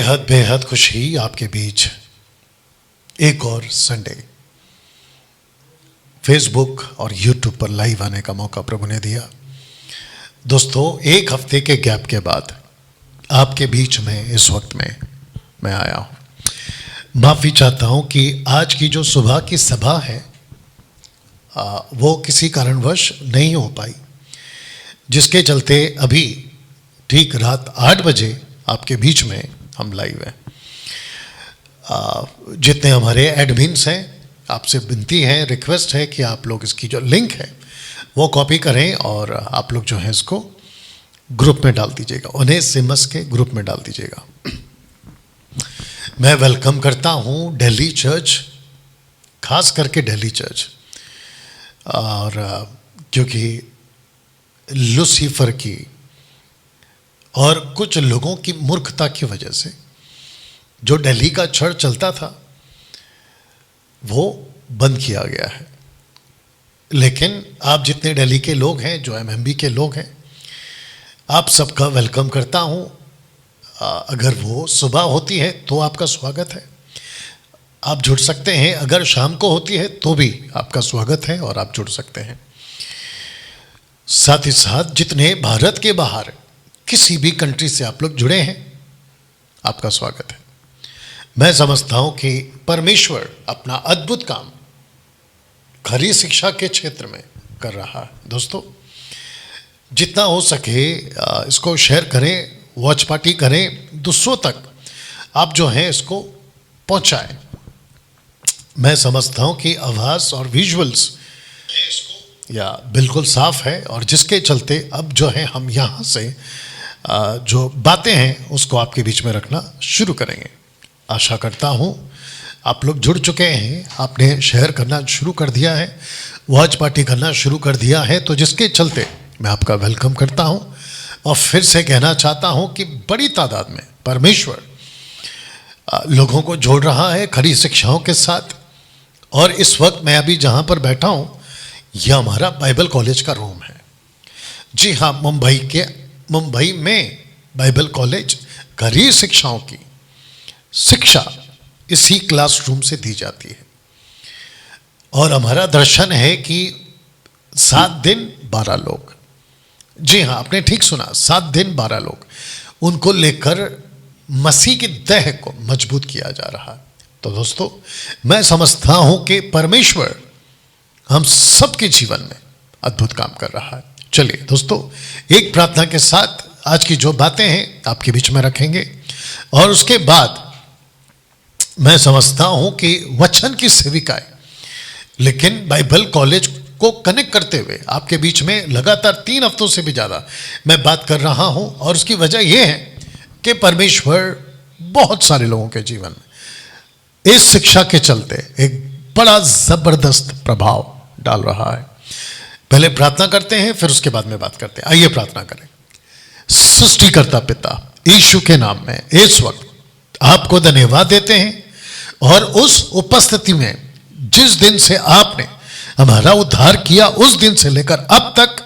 बेहद बेहद खुशी आपके बीच एक और संडे फेसबुक और यूट्यूब पर लाइव आने का मौका प्रभु ने दिया। दोस्तों, एक हफ्ते के गैप के बाद आपके बीच में इस वक्त में मैं आया हूँ। माफ़ी चाहता हूँ कि आज की जो सुबह की सभा है वो किसी कारणवश नहीं हो पाई, जिसके चलते अभी ठीक रात 8 बजे आपके बीच में हम लाइव हैं। जितने हमारे एडमिन्स हैं, आपसे विनती है, रिक्वेस्ट है कि आप लोग इसकी जो लिंक है वो कॉपी करें और आप लोग जो है इसको ग्रुप में डाल दीजिएगा, उन्हें सिमस के ग्रुप में डाल दीजिएगा। मैं वेलकम करता हूँ दिल्ली चर्च, खास करके दिल्ली चर्च, और क्योंकि लूसीफर की और कुछ लोगों की मूर्खता की वजह से जो दिल्ली का चर्च चलता था वो बंद किया गया है। लेकिन आप जितने दिल्ली के लोग हैं, जो एमएमबी के लोग हैं, आप सबका वेलकम करता हूं। अगर वो सुबह होती है तो आपका स्वागत है, आप जुड़ सकते हैं। अगर शाम को होती है तो भी आपका स्वागत है और आप जुड़ सकते हैं। साथ ही साथ जितने भारत के बाहर किसी भी कंट्री से आप लोग जुड़े हैं, आपका स्वागत है। मैं समझता हूं कि परमेश्वर अपना अद्भुत काम खरी शिक्षा के क्षेत्र में कर रहा है। दोस्तों, जितना हो सके इसको शेयर करें, वॉच पार्टी करें, दूसरों तक आप जो हैं इसको पहुंचाएं। मैं समझता हूं कि आवाज़ और विजुअल्स या बिल्कुल साफ है, और जिसके चलते अब जो है हम यहाँ से जो बातें हैं उसको आपके बीच में रखना शुरू करेंगे। आशा करता हूँ आप लोग जुड़ चुके हैं, आपने शेयर करना शुरू कर दिया है, वॉच पार्टी करना शुरू कर दिया है, तो जिसके चलते मैं आपका वेलकम करता हूँ। और फिर से कहना चाहता हूँ कि बड़ी तादाद में परमेश्वर लोगों को जोड़ रहा है खरी शिक्षाओं के साथ। और इस वक्त मैं अभी जहाँ पर बैठा हूँ, यह हमारा बाइबल कॉलेज का रूम है। जी हाँ, मुंबई में बाइबल कॉलेज खरी शिक्षाओं की शिक्षा इसी क्लासरूम से दी जाती है। और हमारा दर्शन है कि 7 दिन 12 लोग, जी हाँ, आपने ठीक सुना, 7 दिन 12 लोग, उनको लेकर मसीह की देह को मजबूत किया जा रहा है। तो दोस्तों, मैं समझता हूं कि परमेश्वर हम सबके जीवन में अद्भुत काम कर रहा है। चलिए दोस्तों, एक प्रार्थना के साथ आज की जो बातें हैं आपके बीच में रखेंगे, और उसके बाद मैं समझता हूं कि वचन की सेविकाएं, लेकिन बाइबल कॉलेज को कनेक्ट करते हुए आपके बीच में लगातार 3 हफ्तों से भी ज़्यादा मैं बात कर रहा हूं। और उसकी वजह यह है कि परमेश्वर बहुत सारे लोगों के जीवन में इस शिक्षा के चलते एक बड़ा ज़बरदस्त प्रभाव डाल रहा है। पहले प्रार्थना करते हैं, फिर उसके बाद में बात करते हैं। आइए प्रार्थना करें। सृष्टिकर्ता पिता, यीशु के नाम में इस वक्त आपको धन्यवाद देते हैं, और उस उपस्थिति में जिस दिन से आपने हमारा उद्धार किया, उस दिन से लेकर अब तक,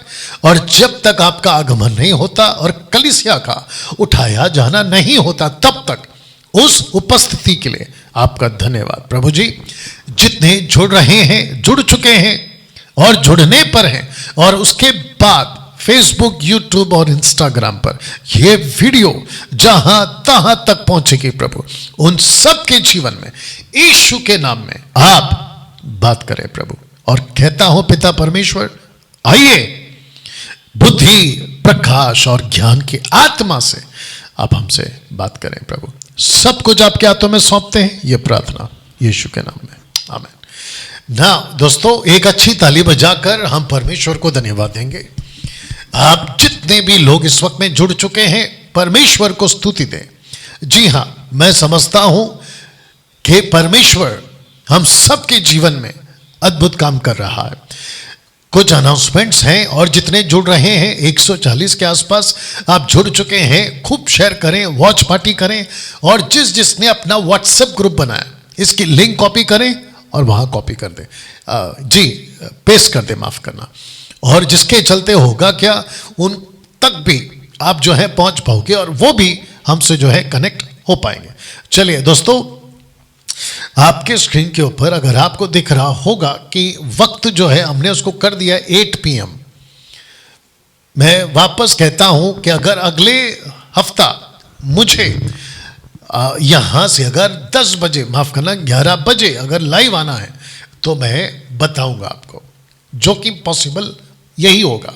और जब तक आपका आगमन नहीं होता और कलीसिया का उठाया जाना नहीं होता, तब तक उस उपस्थिति के लिए आपका धन्यवाद। प्रभु जी, जितने जुड़ रहे हैं, जुड़ चुके हैं और जुड़ने पर हैं, और उसके बाद फेसबुक, यूट्यूब और इंस्टाग्राम पर यह वीडियो जहां तहां तक पहुंचेगी, प्रभु उन सब के जीवन में यीशु के नाम में आप बात करें प्रभु। और कहता हूं पिता परमेश्वर, आइए बुद्धि, प्रकाश और ज्ञान की आत्मा से आप हमसे बात करें प्रभु। सब कुछ आपके हाथों में सौंपते हैं, यह प्रार्थना यीशु के नाम में, आमीन। ना दोस्तों, एक अच्छी ताली बजाकर हम परमेश्वर को धन्यवाद देंगे। आप जितने भी लोग इस वक्त में जुड़ चुके हैं, परमेश्वर को स्तुति दें। जी हां, मैं समझता हूं कि परमेश्वर हम सबके जीवन में अद्भुत काम कर रहा है। कुछ अनाउंसमेंट्स हैं, और जितने जुड़ रहे हैं 140 के आसपास आप जुड़ चुके हैं। खूब शेयर करें, वॉच पार्टी करें, और जिसने अपना व्हाट्सएप ग्रुप बनाया, इसकी लिंक कॉपी करें और वहां कॉपी कर दें, जी पेस्ट कर दें, माफ करना। और जिसके चलते होगा क्या, उन तक भी आप जो है पहुंच पाओगे, और वो भी हमसे जो है कनेक्ट हो पाएंगे। चलिए दोस्तों, आपके स्क्रीन के ऊपर अगर आपको दिख रहा होगा कि वक्त जो है हमने उसको कर दिया 8 PM। मैं वापस कहता हूं कि अगर अगले हफ्ता मुझे यहां से अगर 10 बजे, माफ करना 11 बजे अगर लाइव आना है तो मैं बताऊंगा आपको, जो कि पॉसिबल यही होगा।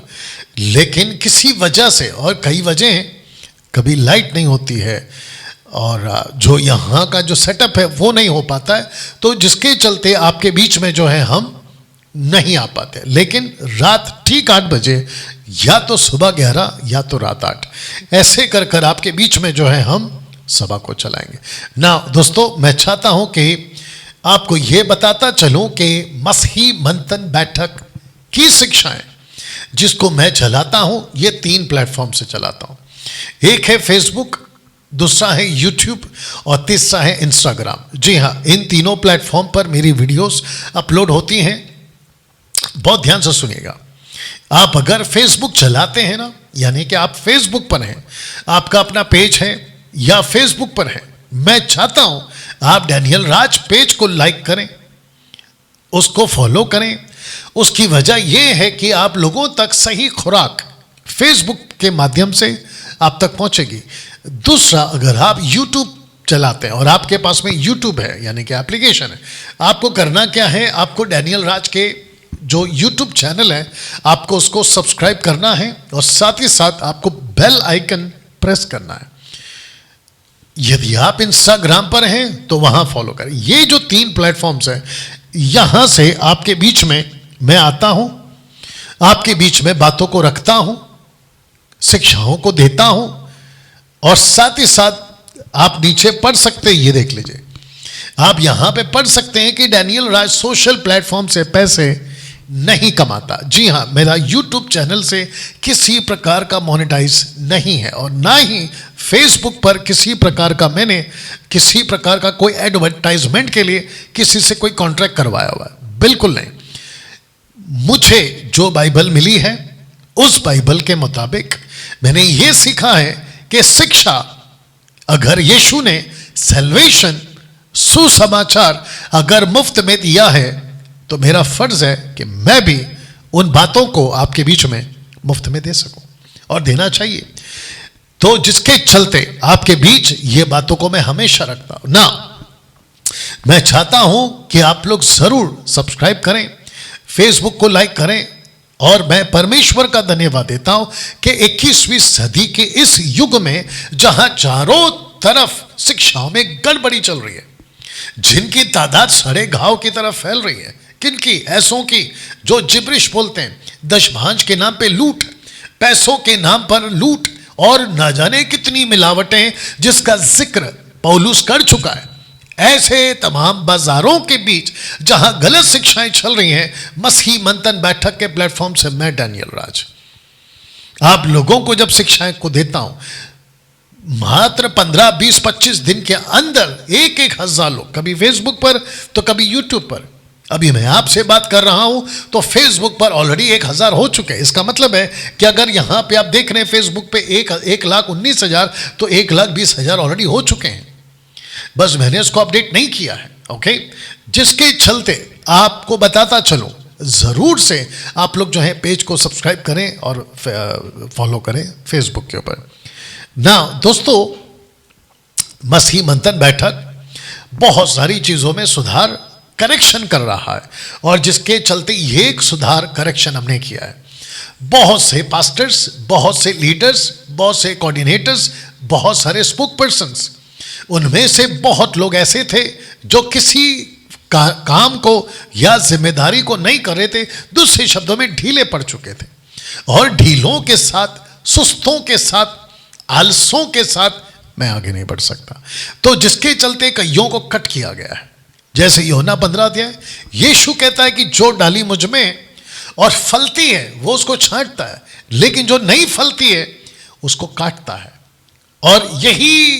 लेकिन किसी वजह से, और कई वजह हैं, कभी लाइट नहीं होती है और जो यहाँ का जो सेटअप है वो नहीं हो पाता है, तो जिसके चलते आपके बीच में जो है हम नहीं आ पाते। लेकिन रात ठीक 8 बजे, या तो सुबह 11 या तो रात 8, ऐसे कर कर आपके बीच में जो है हम सभा को चलाएंगे ना। दोस्तों, मैं चाहता हूं कि आपको यह बताता चलूं कि मसीही मंथन बैठक की शिक्षाएं जिसको मैं चलाता हूं, ये 3 प्लेटफॉर्म से चलाता हूं। एक है फेसबुक, दूसरा है यूट्यूब और तीसरा है इंस्टाग्राम। जी हाँ, इन तीनों प्लेटफॉर्म पर मेरी वीडियोस अपलोड होती हैं। बहुत ध्यान से सुनिएगा। आप अगर फेसबुक चलाते हैं ना, यानी कि आप फेसबुक पर हैं, आपका अपना पेज है या फेसबुक पर है, मैं चाहता हूं आप डैनियल राज पेज को लाइक करें, उसको फॉलो करें। उसकी वजह यह है कि आप लोगों तक सही खुराक फेसबुक के माध्यम से आप तक पहुंचेगी। दूसरा, अगर आप यूट्यूब चलाते हैं और आपके पास में यूट्यूब है, यानी कि एप्लीकेशन है, आपको करना क्या है, आपको डैनियल राज के जो यूट्यूब चैनल है आपको उसको सब्सक्राइब करना है और साथ ही साथ आपको बेल आइकन प्रेस करना है। यदि आप इंस्टाग्राम पर हैं तो वहां फॉलो करें। ये जो 3 प्लेटफॉर्म्स हैं, यहां से आपके बीच में मैं आता हूं, आपके बीच में बातों को रखता हूं, शिक्षाओं को देता हूं, और साथ ही साथ आप नीचे पढ़ सकते हैं, ये देख लीजिए, आप यहां पे पढ़ सकते हैं कि डैनियल राज सोशल प्लेटफॉर्म से पैसे नहीं कमाता। जी हां, मेरा यूट्यूब चैनल से किसी प्रकार का मोनेटाइज नहीं है और ना ही फेसबुक पर किसी प्रकार का मैंने किसी प्रकार का कोई एडवर्टाइजमेंट के लिए किसी से कोई कॉन्ट्रैक्ट करवाया हुआ है, बिल्कुल नहीं। मुझे जो बाइबल मिली है उस बाइबल के मुताबिक मैंने ये सीखा है कि शिक्षा, अगर यीशु ने सैल्वेशन, सुसमाचार अगर मुफ्त में दिया है तो मेरा फर्ज है कि मैं भी उन बातों को आपके बीच में मुफ्त में दे सकूं, और देना चाहिए। तो जिसके चलते आपके बीच ये बातों को मैं हमेशा रखता हूं ना। मैं चाहता हूं कि आप लोग जरूर सब्सक्राइब करें, फेसबुक को लाइक करें, और मैं परमेश्वर का धन्यवाद देता हूं कि 21वीं सदी के इस युग में जहां चारों तरफ शिक्षाओं में गड़बड़ी चल रही है, जिनकी तादाद सड़े घाव की तरफ फैल रही है, किनकी, ऐसों की जो जिब्रिश बोलते हैं, दशभांज के नाम पे लूट, पैसों के नाम पर लूट, और ना जाने कितनी मिलावटें जिसका जिक्र पौलुस कर चुका है। ऐसे तमाम बाजारों के बीच जहां गलत शिक्षाएं चल रही हैं, मसीही मंथन बैठक के प्लेटफॉर्म से मैं डैनियल राज आप लोगों को जब शिक्षाएं को देता हूं, मात्र 15, 20, 25 दिन के अंदर 1-1 हजार लोग, कभी फेसबुक पर तो कभी यूट्यूब पर। अभी मैं आपसे बात कर रहा हूं तो फेसबुक पर ऑलरेडी 1000 हो चुके हैं। इसका मतलब है कि अगर यहां पे आप देख रहे हैं फेसबुक पे 1,19,000 तो 1,20,000 ऑलरेडी हो चुके हैं। बस मैंने उसको अपडेट नहीं किया है, ओके। जिसके चलते आपको बताता चलूं, जरूर से आप लोग जो है पेज को सब्सक्राइब करें और फॉलो करें फेसबुक के ऊपर ना। दोस्तों, मसीही मंथन बैठक बहुत सारी चीजों में सुधार, करेक्शन कर रहा है, और जिसके चलते ये एक सुधार, करेक्शन हमने किया है। बहुत से पास्टर्स, बहुत से लीडर्स, बहुत से कोऑर्डिनेटर्स, बहुत सारे स्पोक पर्सन्स, उनमें से बहुत लोग ऐसे थे जो किसी काम को या जिम्मेदारी को नहीं कर रहे थे, दूसरे शब्दों में ढीले पड़ चुके थे, और ढीलों के साथ, सुस्तों के साथ, आलसों के साथ मैं आगे नहीं बढ़ सकता। तो जिसके चलते कईयों को कट किया गया है। जैसे यूहन्ना 15 अध्याय, यीशु कहता है कि जो डाली मुझ में और फलती है वो उसको छांटता है, लेकिन जो नहीं फलती है उसको काटता है। और यही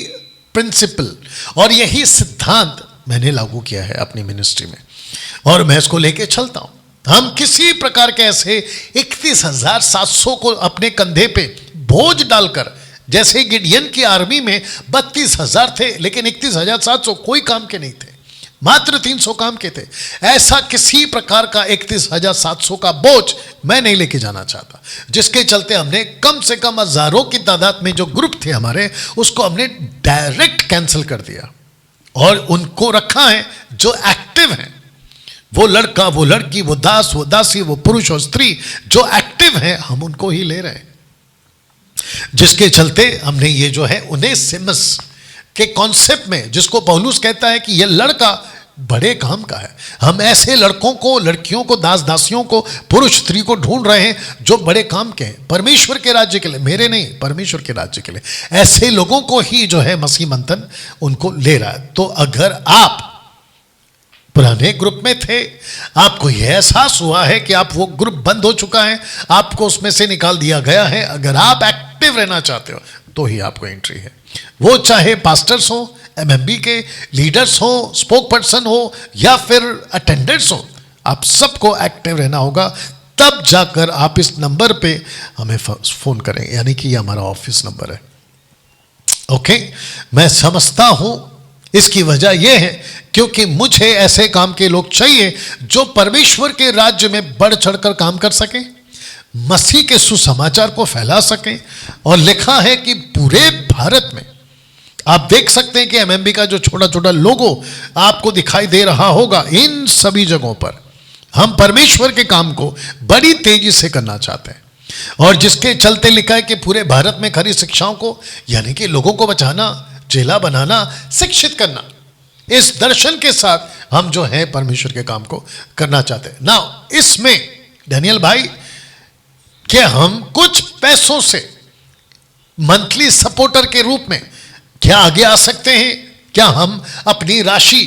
प्रिंसिपल और यही सिद्धांत मैंने लागू किया है अपनी मिनिस्ट्री में, और मैं इसको लेके चलता हूं। हम किसी प्रकार के ऐसे 31,700 को अपने कंधे पे बोझ डालकर जैसे गिडियन की आर्मी में 32,000 थे, लेकिन 31,700 कोई काम के नहीं थे, मात्र 300 काम के थे। ऐसा किसी प्रकार का 31,700 का बोझ मैं नहीं लेके जाना चाहता, जिसके चलते हमने कम से कम हजारों की तादाद में जो ग्रुप थे हमारे, उसको हमने डायरेक्ट कैंसिल कर दिया और उनको रखा है जो एक्टिव हैं। वो लड़का, वो लड़की, वो दास, वो दासी, वो पुरुष और स्त्री जो एक्टिव हैं, हम उनको ही ले रहे हैं। जिसके चलते हमने ये जो है उनेसिमस के कॉन्सेप्ट में, जिसको पौलुस कहता है कि ये लड़का बड़े काम का है, हम ऐसे लड़कों को, लड़कियों को, दास दासियों को, पुरुष स्त्री को ढूंढ रहे हैं जो बड़े काम के हैं परमेश्वर के राज्य के लिए, मेरे नहीं, परमेश्वर के राज्य के लिए। ऐसे लोगों को ही जो है मसीह मंथन उनको ले रहा है। तो अगर आप पुराने ग्रुप में थे, आपको यह एहसास हुआ है कि आप वो ग्रुप बंद हो चुका है, आपको उसमें से निकाल दिया गया है, अगर आप एक्टिव रहना चाहते हो तो ही आपको एंट्री है। वो चाहे पास्टर्स हो, एमएमबी के लीडर्स हो, स्पोक पर्सन हो या फिर अटेंडेंट्स हो, आप सबको एक्टिव रहना होगा। तब जाकर आप इस नंबर पे हमें फोन करें, यानी कि ये हमारा ऑफिस नंबर है। ओके, मैं समझता हूं इसकी वजह यह है क्योंकि मुझे ऐसे काम के लोग चाहिए जो परमेश्वर के राज्य में बढ़ चढ़कर काम कर सकें, मसीह के सुसमाचार को फैला सकें। और लिखा है कि पूरे भारत में आप देख सकते हैं कि एमएमबी का जो छोटा छोटा लोगो आपको दिखाई दे रहा होगा, इन सभी जगहों पर हम परमेश्वर के काम को बड़ी तेजी से करना चाहते हैं। और जिसके चलते लिखा है कि पूरे भारत में खरी शिक्षाओं को, यानी कि लोगों को बचाना, चेला बनाना, शिक्षित करना, इस दर्शन के साथ हम जो है परमेश्वर के काम को करना चाहते हैं। नाउ इसमें डैनियल भाई, क्या हम कुछ पैसों से मंथली सपोर्टर के रूप में क्या आगे आ सकते हैं? क्या हम अपनी राशि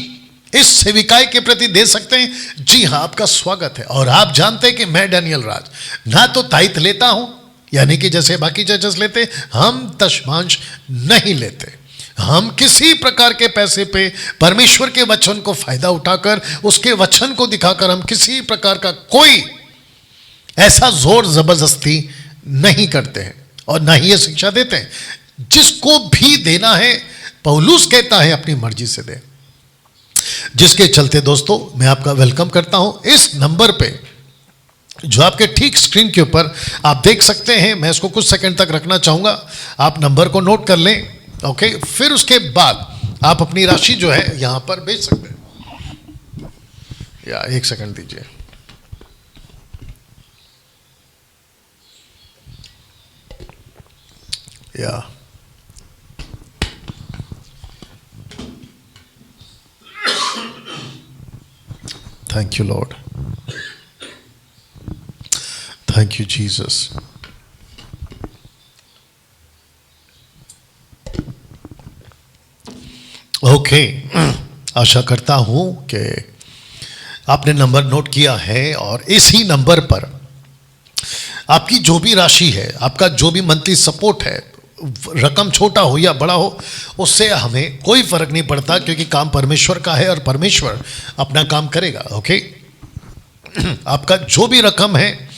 इस सेविकाई के प्रति दे सकते हैं? जी हां, आपका स्वागत है। और आप जानते हैं कि मैं डैनियल राज ना तो ताइथ लेता हूं, यानी कि जैसे बाकी चर्चेस लेते, हम दशमांश नहीं लेते। हम किसी प्रकार के पैसे पे परमेश्वर के वचन को फायदा उठाकर, उसके वचन को दिखाकर, हम किसी प्रकार का कोई ऐसा जोर जबरदस्ती नहीं करते हैं और ना ही ये शिक्षा देते हैं। जिसको भी देना है, पौलुस कहता है अपनी मर्जी से दे। जिसके चलते दोस्तों मैं आपका वेलकम करता हूं। इस नंबर पे जो आपके ठीक स्क्रीन के ऊपर आप देख सकते हैं, मैं इसको कुछ सेकंड तक रखना चाहूंगा, आप नंबर को नोट कर लें। ओके, फिर उसके बाद आप अपनी राशि जो है यहां पर भेज सकते हैं। या एक सेकंड दीजिए। या thank you Lord, thank you Jesus. Okay, आशा करता हूं कि आपने नंबर नोट किया है और इसी नंबर पर आपकी जो भी राशि है, आपका जो भी मंथली सपोर्ट है, रकम छोटा हो या बड़ा हो, उससे हमें कोई फर्क नहीं पड़ता, क्योंकि काम परमेश्वर का है और परमेश्वर अपना काम करेगा। ओके, आपका जो भी रकम है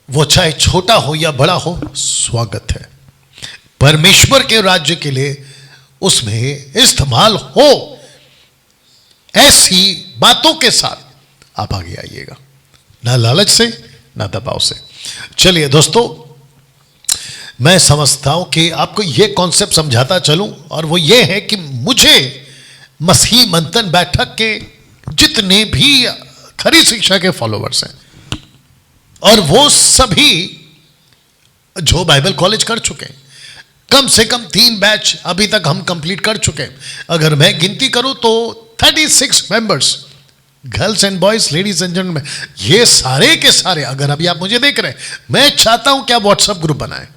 वो चाहे छोटा हो या बड़ा हो, स्वागत है। परमेश्वर के राज्य के लिए उसमें इस्तेमाल हो, ऐसी बातों के साथ आप आगे आइएगा, ना लालच से ना दबाव से। चलिए दोस्तों, मैं समझता हूं कि आपको यह कॉन्सेप्ट समझाता चलूं, और वो ये है कि मुझे मसीह मंथन बैठक के जितने भी खरी शिक्षा के फॉलोवर्स हैं, और वो सभी जो बाइबल कॉलेज कर चुके हैं, कम से कम 3 बैच अभी तक हम कंप्लीट कर चुके हैं। अगर मैं गिनती करूं तो 36 members, girls and boys, ladies and gentleman, ये सारे के सारे, अगर अभी आप मुझे देख रहे हैं, मैं चाहता हूं कि आप व्हाट्सएप ग्रुप बनाएं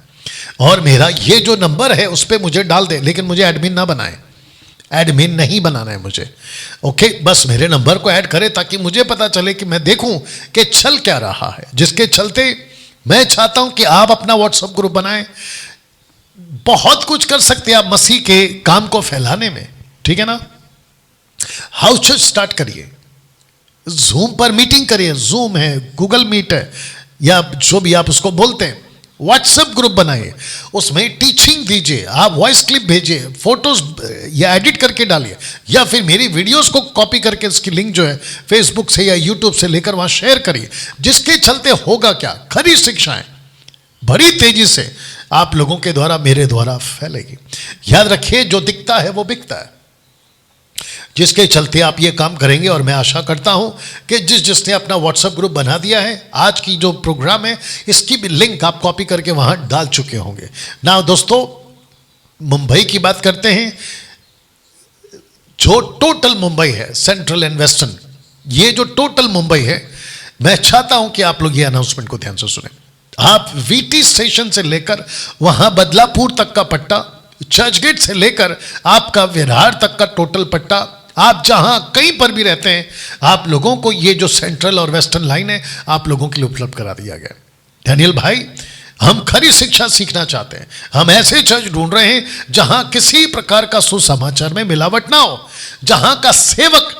और मेरा ये जो नंबर है उस पर मुझे डाल दें, लेकिन मुझे एडमिन ना बनाएं, एडमिन नहीं बनाना है मुझे। ओके, बस मेरे नंबर को ऐड करें ताकि मुझे पता चले कि मैं देखूं कि चल क्या रहा है। जिसके चलते मैं चाहता हूं कि आप अपना व्हाट्सएप ग्रुप बनाएं। बहुत कुछ कर सकते हैं आप मसीह के काम को फैलाने में, ठीक है ना। हाउस चर्च स्टार्ट करिए, जूम पर मीटिंग करिए, जूम है, गूगल मीट है, या जो भी आप उसको बोलते हैं, व्हाट्सएप ग्रुप बनाइए, उसमें टीचिंग दीजिए, आप वॉइस क्लिप भेजिए, फोटोज या एडिट करके डालिए, या फिर मेरी वीडियोस को कॉपी करके इसकी लिंक जो है फेसबुक से या यूट्यूब से लेकर वहां शेयर करिए। जिसके चलते होगा क्या, खरी शिक्षाएं बड़ी तेजी से आप लोगों के द्वारा, मेरे द्वारा फैलेगी। याद रखिए, जो दिखता है वो बिकता है। जिसके चलते आप ये काम करेंगे, और मैं आशा करता हूं कि जिसने अपना व्हाट्सएप ग्रुप बना दिया है, आज की जो प्रोग्राम है इसकी भी लिंक आप कॉपी करके वहां डाल चुके होंगे ना। दोस्तों, मुंबई की बात करते हैं। जो टोटल मुंबई है, सेंट्रल एंड वेस्टर्न, ये जो टोटल मुंबई है, मैं चाहता हूं कि आप लोग ये अनाउंसमेंट को ध्यान से सुने। आप वीटी स्टेशन से लेकर वहां बदलापुर तक का पट्टा, चर्चगेट से लेकर आपका विरार तक का टोटल पट्टा, आप जहां कहीं पर भी रहते हैं, आप लोगों को ये जो सेंट्रल और वेस्टर्न लाइन है आप लोगों के लिए उपलब्ध करा दिया गया। डैनियल भाई, हम खरी शिक्षा सीखना चाहते हैं। हम ऐसे चर्च ढूंढ रहे हैं जहां किसी प्रकार का सुसमाचार में मिलावट ना हो, जहां का सेवक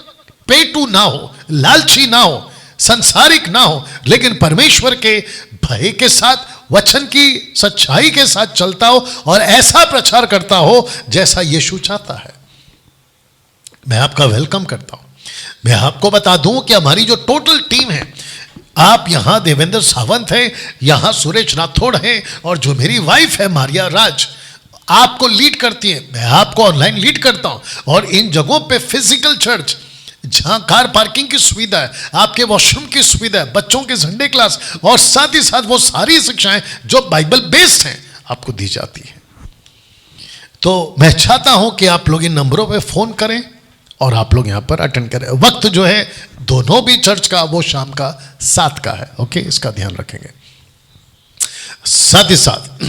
पेटू ना हो, लालची ना हो, संसारिक ना हो, लेकिन परमेश्वर के भय के साथ, वचन की सच्चाई के साथ चलता हो और ऐसा प्रचार करता हो जैसा यीशु चाहता है। मैं आपका वेलकम करता हूं। मैं आपको बता दूं कि हमारी जो टोटल टीम है, आप यहां देवेंद्र सावंत हैं, यहां सुरेश राठौड़ हैं, और जो मेरी वाइफ है मारिया राज, आपको लीड करती है। मैं आपको ऑनलाइन लीड करता हूं, और इन जगहों पे फिजिकल चर्च, जहां कार पार्किंग की सुविधा है, आपके वॉशरूम की सुविधा है, बच्चों के संडे क्लास, और साथ ही साथ वो सारी शिक्षाएं जो बाइबल बेस्ड हैं आपको दी जाती है। तो मैं चाहता हूं कि आप लोग इन नंबरों पे फोन करें और आप लोग यहां पर अटेंड करें। वक्त जो है दोनों भी चर्च का वो शाम का 7 का है। ओके, इसका ध्यान रखेंगे। साथ ही साथ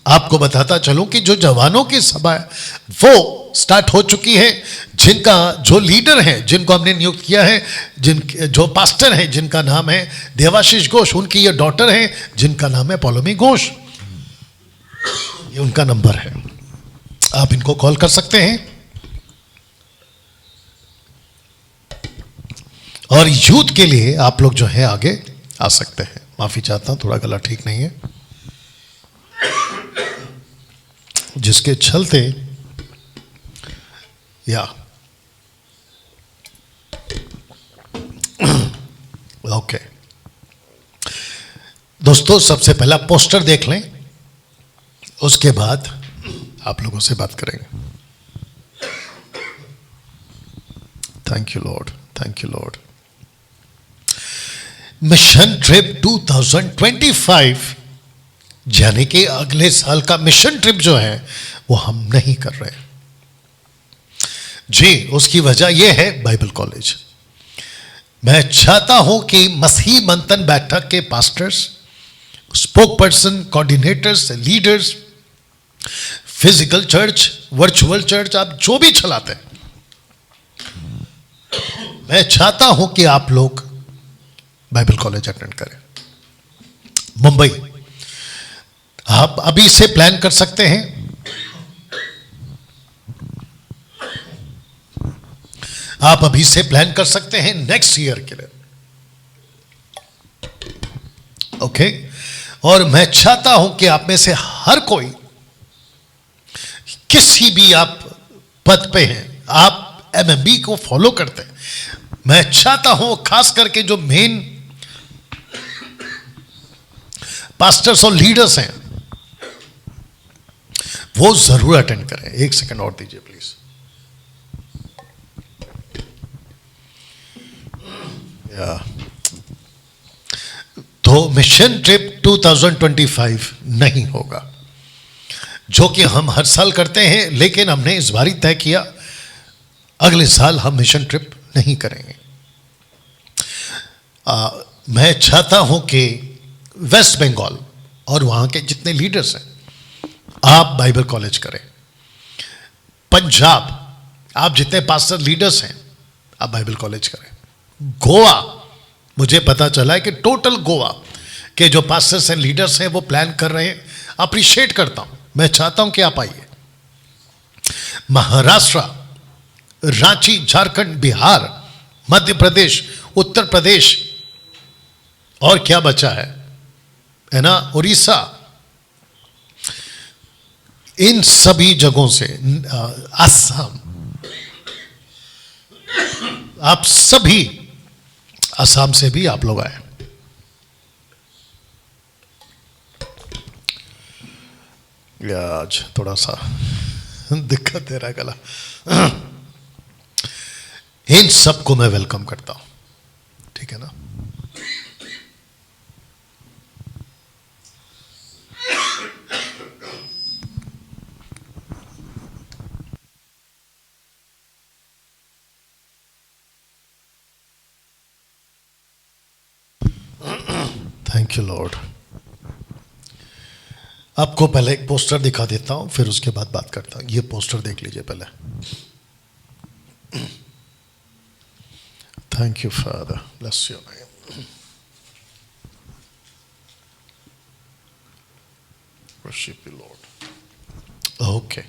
आपको बताता चलूं कि जो जवानों की सभा है वो स्टार्ट हो चुकी है। जिनका जो लीडर हैं, जिनको हमने नियुक्त किया है, जो पास्टर हैं, जिनका नाम है देवाशीष घोष, उनकी ये डॉटर है जिनका नाम है पौलोमी घोष। ये उनका नंबर है, आप इनको कॉल कर सकते हैं। और यूथ के लिए आप लोग जो है आगे आ सकते हैं। माफी चाहता हूं, थोड़ा गला ठीक नहीं है, जिसके चलते या ओके। दोस्तों, सबसे पहला पोस्टर देख लें, उसके बाद आप लोगों से बात करेंगे। Thank you Lord, thank you Lord. Mission trip 2025, यानी कि अगले साल का मिशन ट्रिप जो है वो हम नहीं कर रहे जी। उसकी वजह यह है बाइबल कॉलेज। मैं चाहता हूं कि मसीह मंथन बैठक के pastors, spoke person, coordinators, leaders, physical church, virtual church, आप जो भी चलाते हैं, मैं चाहता हूं कि आप लोग बाइबल कॉलेज अटेंड करें। मुंबई, आप अभी से प्लान कर सकते हैं। आप अभी से प्लान कर सकते हैं नेक्स्ट ईयर के लिए। ओके, और मैं चाहता हूं कि आप में से हर कोई, किसी भी आप पद पे हैं, आप एमएमबी को फॉलो करते हैं, मैं चाहता हूं खास करके जो मेन पास्टर्स और लीडर्स हैं वो जरूर अटेंड करें। एक सेकंड और दीजिए प्लीज। तो मिशन ट्रिप 2025 नहीं होगा, जो कि हम हर साल करते हैं, लेकिन हमने इस बार ही तय किया अगले साल हम मिशन ट्रिप नहीं करेंगे। मैं चाहता हूं कि वेस्ट बंगाल और वहां के जितने लीडर्स हैं, आप बाइबल कॉलेज करें। पंजाब, आप जितने पास्टर लीडर्स हैं, आप बाइबल कॉलेज करें। गोवा, मुझे पता चला है कि टोटल गोवा के जो पास्टर्स एंड लीडर्स हैं वो प्लान कर रहे हैं। अप्रिशिएट करता हूं, मैं चाहता हूं कि आप आइए। महाराष्ट्र, रांची, झारखंड, बिहार, मध्य प्रदेश, उत्तर प्रदेश, और क्या बचा है ना, उड़ीसा, इन सभी जगहों से, असम, आप सभी असम से भी आप लोग आए। आज थोड़ा सा दिक्कत दे रहा है गला। इन सबको मैं वेलकम करता हूं, ठीक है ना। Thank you Lord. आपको पहले एक पोस्टर दिखा देता हूं, फिर उसके बाद बात करता हूं। ये पोस्टर देख लीजिए पहले। Thank you father, bless your name, worship you Lord. Okay,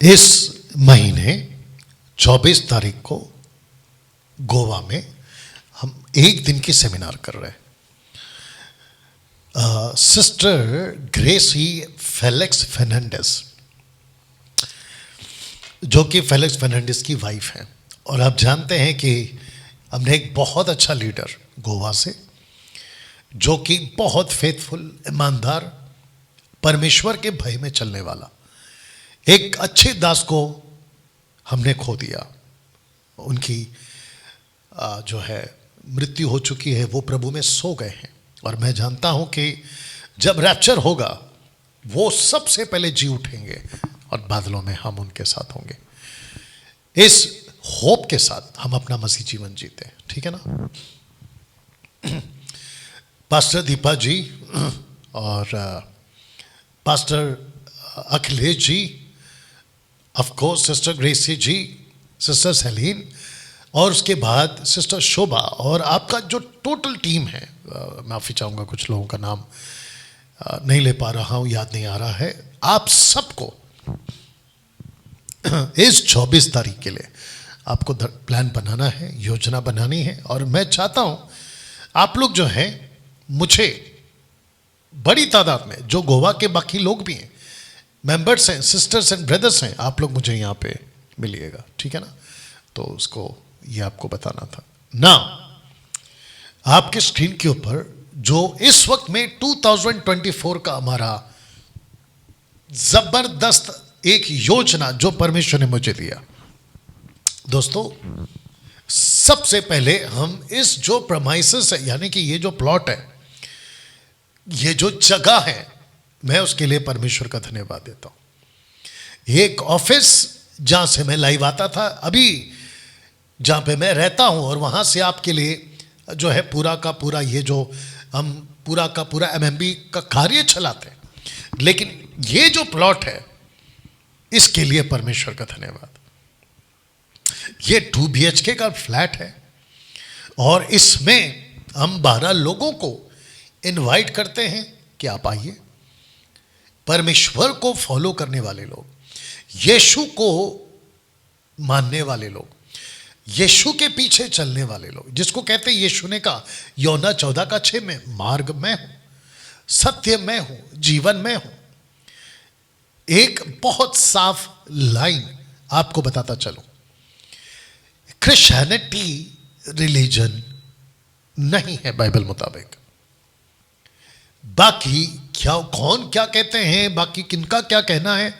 इस महीने 24 तारीख को गोवा में हम एक दिन की सेमिनार कर रहे हैं। सिस्टर ग्रेसी फेलिक्स फर्नांडिस, जो कि फेलिक्स फर्नांडिस की वाइफ है, और आप जानते हैं कि हमने एक बहुत अच्छा लीडर गोवा से, जो कि बहुत फेथफुल, ईमानदार, परमेश्वर के भय में चलने वाला एक अच्छे दास को हमने खो दिया। उनकी जो है मृत्यु हो चुकी है, वो प्रभु में सो गए हैं। और मैं जानता हूं कि जब रैप्चर होगा वो सबसे पहले जी उठेंगे और बादलों में हम उनके साथ होंगे। इस होप के साथ हम अपना मसीह जीवन जीते हैं, ठीक है ना। पास्टर दीपा जी और pastor Akhilesh ji, of course sister Gracy ji, sister Celine, और उसके बाद सिस्टर शोभा, और आपका जो टोटल टीम है, माफ़ी चाहूँगा कुछ लोगों का नाम नहीं ले पा रहा हूँ, याद नहीं आ रहा है। आप सबको इस 24 तारीख के लिए आपको प्लान बनाना है, योजना बनानी है। और मैं चाहता हूँ आप लोग जो हैं, मुझे बड़ी तादाद में, जो गोवा के बाकी लोग भी हैं, मेंबर्स हैं, सिस्टर्स एंड ब्रदर्स हैं, आप लोग मुझे यहाँ पे मिलिएगा, ठीक है ना। तो उसको ये आपको बताना था ना। आपके स्क्रीन के ऊपर जो इस वक्त में 2024 का हमारा जबरदस्त एक योजना जो परमेश्वर ने मुझे दिया, दोस्तों, सबसे पहले हम इस जो प्रमाइसेस है, यानी कि ये जो प्लॉट है, ये जो जगह है, मैं उसके लिए परमेश्वर का धन्यवाद देता हूं। एक ऑफिस जहां से मैं लाइव आता था, अभी जहाँ पे मैं रहता हूँ, और वहाँ से आपके लिए जो है पूरा का पूरा, ये जो हम पूरा का पूरा एमएमबी का कार्य चलाते हैं, लेकिन ये जो प्लॉट है, इसके लिए परमेश्वर का धन्यवाद। ये 2 BHK का फ्लैट है, और इसमें हम 12 लोगों को इनवाइट करते हैं कि आप आइए। परमेश्वर को फॉलो करने वाले लोग, यीशु को मानने वाले लोग, यीशु के पीछे चलने वाले लोग, जिसको कहते हैं, यीशु ने कहा यूहन्ना 14:6 में, मार्ग मैं हूं, सत्य मैं हूं, जीवन मैं हूं। एक बहुत साफ लाइन आपको बताता चलूं, क्रिश्चियनिटी रिलीजन नहीं है बाइबल मुताबिक। बाकी क्या, कौन क्या कहते हैं, बाकी किनका क्या कहना है,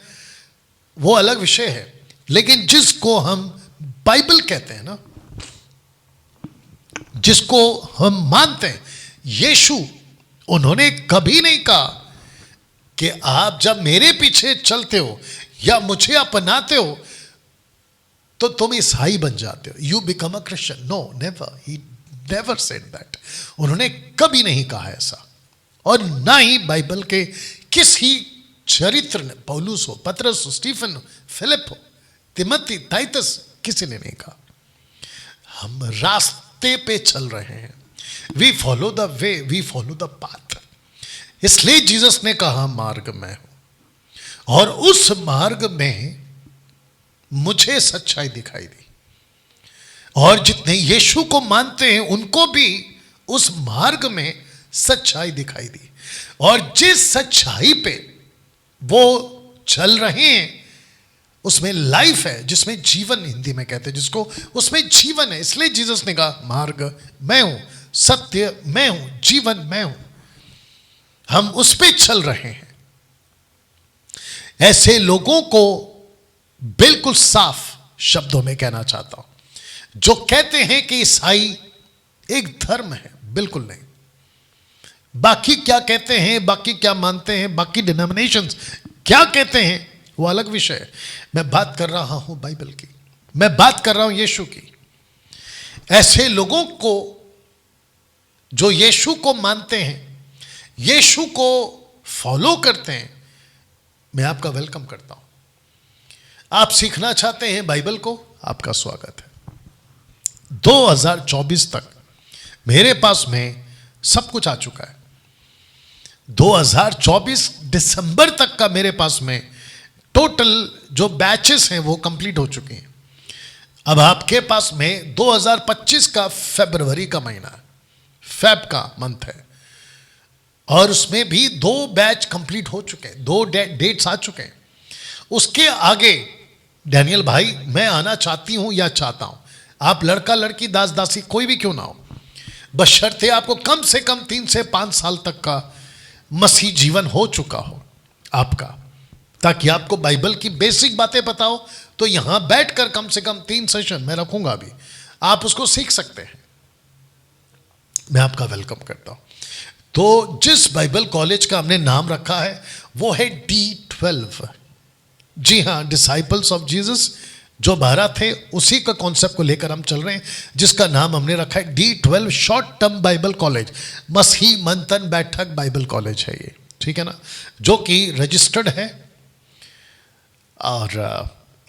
वो अलग विषय है। लेकिन जिसको हम बाइबल कहते हैं ना, जिसको हम मानते हैं, यीशु, उन्होंने कभी नहीं कहा कि आप जब मेरे पीछे चलते हो या मुझे अपनाते हो तो तुम ईसाई बन जाते हो, you become a Christian. No, never, he never said that. उन्होंने कभी नहीं कहा ऐसा, और ना ही बाइबल के किसी चरित्र ने, पौलुस हो, पतरस हो, स्टीफन हो, फिलिप हो, तिमोथी, टाइटस, किसी ने नहीं कहा। हम रास्ते पे चल रहे हैं, we follow the way, we follow the path. इसलिए जीसस ने कहा मार्ग मैं हूं, और उस मार्ग में मुझे सच्चाई दिखाई दी, और जितने यीशु को मानते हैं उनको भी उस मार्ग में सच्चाई दिखाई दी, और जिस सच्चाई पे वो चल रहे हैं उसमें लाइफ है, जिसमें जीवन हिंदी में कहते हैं जिसको, उसमें जीवन है। इसलिए जीसस ने कहा मार्ग मैं हूं, सत्य मैं हूं, जीवन मैं हूं। हम उस पे चल रहे हैं। ऐसे लोगों को बिल्कुल साफ शब्दों में कहना चाहता हूं, जो कहते हैं कि ईसाई एक धर्म है। बिल्कुल नहीं। बाकी क्या कहते हैं, बाकी क्या मानते हैं, बाकी डिनोमिनेशंस क्या कहते हैं, वो अलग विषय है। मैं बात कर रहा हूं बाइबल की, मैं बात कर रहा हूं यीशु की। ऐसे लोगों को जो यीशु को मानते हैं, यीशु को फॉलो करते हैं, मैं आपका वेलकम करता हूं। आप सीखना चाहते हैं बाइबल को, आपका स्वागत है। 2024 तक मेरे पास में सब कुछ आ चुका है। 2024 दिसंबर तक का मेरे पास में टोटल जो बैचेस हैं वो कंप्लीट हो चुके हैं। अब आपके पास में 2025 का फरवरी का महीना है, फेब का मंथ है, और उसमें भी 2 बैच कंप्लीट हो चुके हैं, 2 डेट्स आ चुके हैं। उसके आगे डैनियल भाई मैं आना चाहती हूं या चाहता हूं, आप लड़का लड़की दास दासी कोई भी क्यों ना हो, बशर्ते आपको कम से कम 3 से 5 साल तक का मसीह जीवन हो चुका हो आपका, ताकि आपको बाइबल की बेसिक बातें पता हो। तो यहां बैठकर कम से कम 3 सेशन मैं रखूंगा, अभी आप उसको सीख सकते हैं। मैं आपका वेलकम करता हूं। तो जिस बाइबल कॉलेज का हमने नाम रखा है वो है D12। जी हां, डिसाइपल्स ऑफ जीसस जो 12 थे उसी का कॉन्सेप्ट को लेकर हम चल रहे हैं, जिसका नाम हमने रखा है D12 short term Bible college. मसीह मंथन बैठक बाइबल कॉलेज है ये, ठीक है ना, जो कि रजिस्टर्ड है। और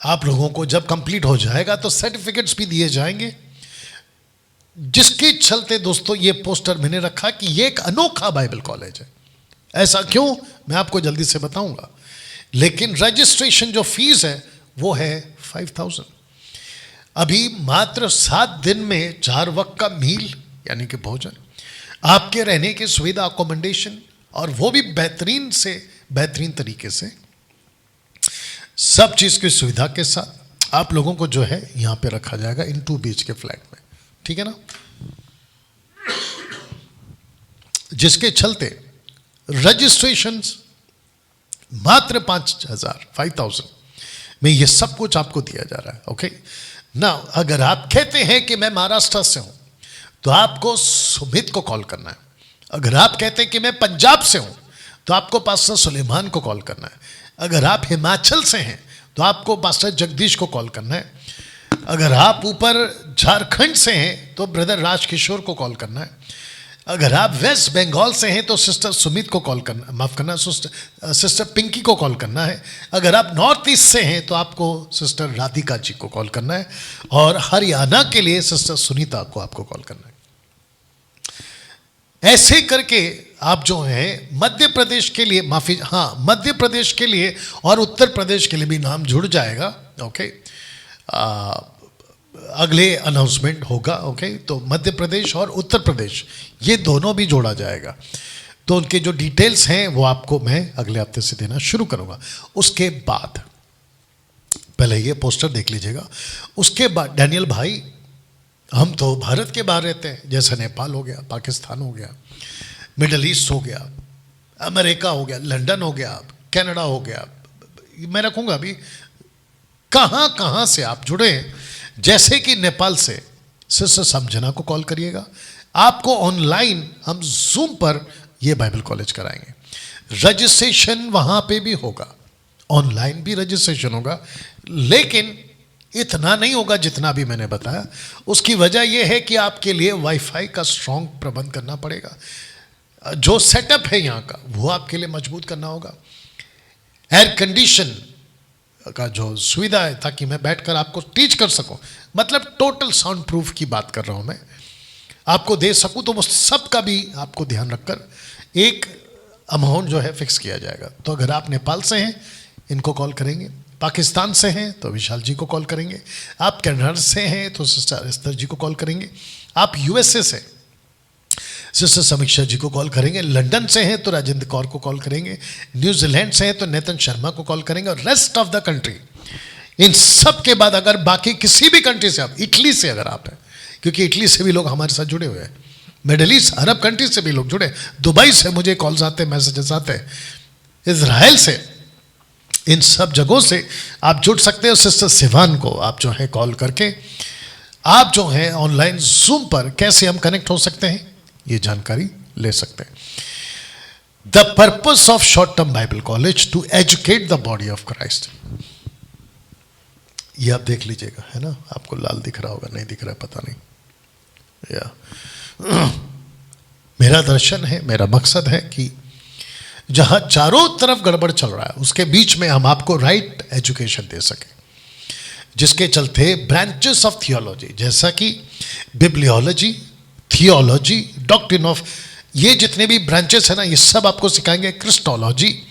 आप लोगों को जब कंप्लीट हो जाएगा तो सर्टिफिकेट्स भी दिए जाएंगे, जिसके चलते दोस्तों ये पोस्टर मैंने रखा कि ये एक अनोखा बाइबल कॉलेज है। ऐसा क्यों, मैं आपको जल्दी से बताऊंगा। लेकिन रजिस्ट्रेशन जो फीस है वो है 5000। अभी मात्र 7 दिन में 4 वक्त का मील यानी कि भोजन, आपके रहने की सुविधा, अकोमोडेशन, और वो भी बेहतरीन से बेहतरीन तरीके से, सब चीज की सुविधा के साथ आप लोगों को जो है यहां पे रखा जाएगा इन 2 BHK फ्लैट में, ठीक है ना। जिसके चलते रजिस्ट्रेशंस मात्र 5000 में ये सब कुछ आपको दिया जा रहा है। ओके ना, अगर आप कहते हैं कि मैं महाराष्ट्र से हूं तो आपको सुमित को कॉल करना है। अगर आप कहते हैं कि मैं पंजाब से हूं तो आपको पास्टर सुलेमान को कॉल करना है। अगर आप हिमाचल से हैं तो आपको पास्टर जगदीश को कॉल करना है। अगर आप ऊपर झारखंड से हैं तो ब्रदर राजकिशोर को कॉल करना है। अगर आप वेस्ट बंगाल से हैं तो सिस्टर सुमित को कॉल करना, माफ करना, सिस्टर पिंकी को कॉल करना है। अगर आप नॉर्थ ईस्ट से हैं तो आपको सिस्टर राधिका जी को कॉल करना है। और हरियाणा के लिए सिस्टर सुनीता को आपको कॉल करना है। ऐसे करके आप जो हैं मध्य प्रदेश के लिए, माफी, हाँ, मध्य प्रदेश के लिए और उत्तर प्रदेश के लिए भी नाम जुड़ जाएगा। ओके, अगले अनाउंसमेंट होगा। ओके, तो मध्य प्रदेश और उत्तर प्रदेश ये दोनों भी जोड़ा जाएगा। तो उनके जो डिटेल्स हैं वो आपको मैं अगले हफ्ते से देना शुरू करूंगा। उसके बाद पहले ये पोस्टर देख लीजिएगा। उसके बाद डैनियल भाई, हम तो भारत के बाहर रहते हैं, जैसे नेपाल हो गया, पाकिस्तान हो गया, मिडल ईस्ट हो गया, अमेरिका हो गया, लंदन हो गया, कनाडा हो गया, मैं रखूंगा अभी कहाँ कहाँ से आप जुड़े हैं। जैसे कि नेपाल से सिस्टर समझना को कॉल करिएगा, आपको ऑनलाइन हम जूम पर यह बाइबल कॉलेज कराएंगे। रजिस्ट्रेशन वहाँ पे भी होगा, ऑनलाइन भी रजिस्ट्रेशन होगा, लेकिन इतना नहीं होगा जितना भी मैंने बताया। उसकी वजह यह है कि आपके लिए वाईफाई का स्ट्रॉन्ग प्रबंध करना पड़ेगा। जो सेटअप है यहाँ का वो आपके लिए मजबूत करना होगा। एयर कंडीशन का जो सुविधा है ताकि मैं बैठकर आपको टीच कर सकूं, मतलब टोटल साउंड प्रूफ की बात कर रहा हूं मैं, आपको दे सकूं, तो वो सब का भी आपको ध्यान रखकर एक अमाउंट जो है फिक्स किया जाएगा। तो अगर आप नेपाल से हैं इनको कॉल करेंगे, पाकिस्तान से हैं तो विशाल जी को कॉल करेंगे, आप कनाडा से हैं तो सिस्टर एस्तर जी को कॉल करेंगे, आप यूएसए से सिस्टर समीक्षा जी को कॉल करेंगे, लंदन से हैं तो राजेंद्र कौर को कॉल करेंगे, न्यूजीलैंड से हैं तो नेतन शर्मा को कॉल करेंगे, और रेस्ट ऑफ द कंट्री, इन सब के बाद अगर बाकी किसी भी कंट्री से आप, इटली से अगर आप हैं, क्योंकि इटली से भी लोग हमारे साथ जुड़े हुए हैं, मिडल ईस्ट अरब कंट्री से भी लोग जुड़े, दुबई से मुझे कॉल्स आते हैं, मैसेजेस आते हैं, इजराइल से, इन सब जगहों से आप जुड़ सकते हो। सिस्टर सिवान को आप जो है कॉल करके आप जो है ऑनलाइन जूम पर कैसे हम कनेक्ट हो सकते हैं ये जानकारी ले सकते हैं। The purpose of short term Bible college to educate the body of Christ, ये आप देख लीजिएगा, है ना, आपको लाल दिख रहा होगा, नहीं दिख रहा है पता नहीं, या मेरा दर्शन है, मेरा मकसद है कि जहां चारों तरफ गड़बड़ चल रहा है उसके बीच में हम आपको राइट एजुकेशन दे सके, जिसके चलते ब्रांचेस ऑफ थियोलॉजी जैसा कि बिब्लियोलॉजी, थियोलॉजी, डॉक्ट्रिन ऑफ, ये जितने भी ब्रांचेस है ना, ये सब आपको सिखाएंगे। क्रिस्टोलॉजी,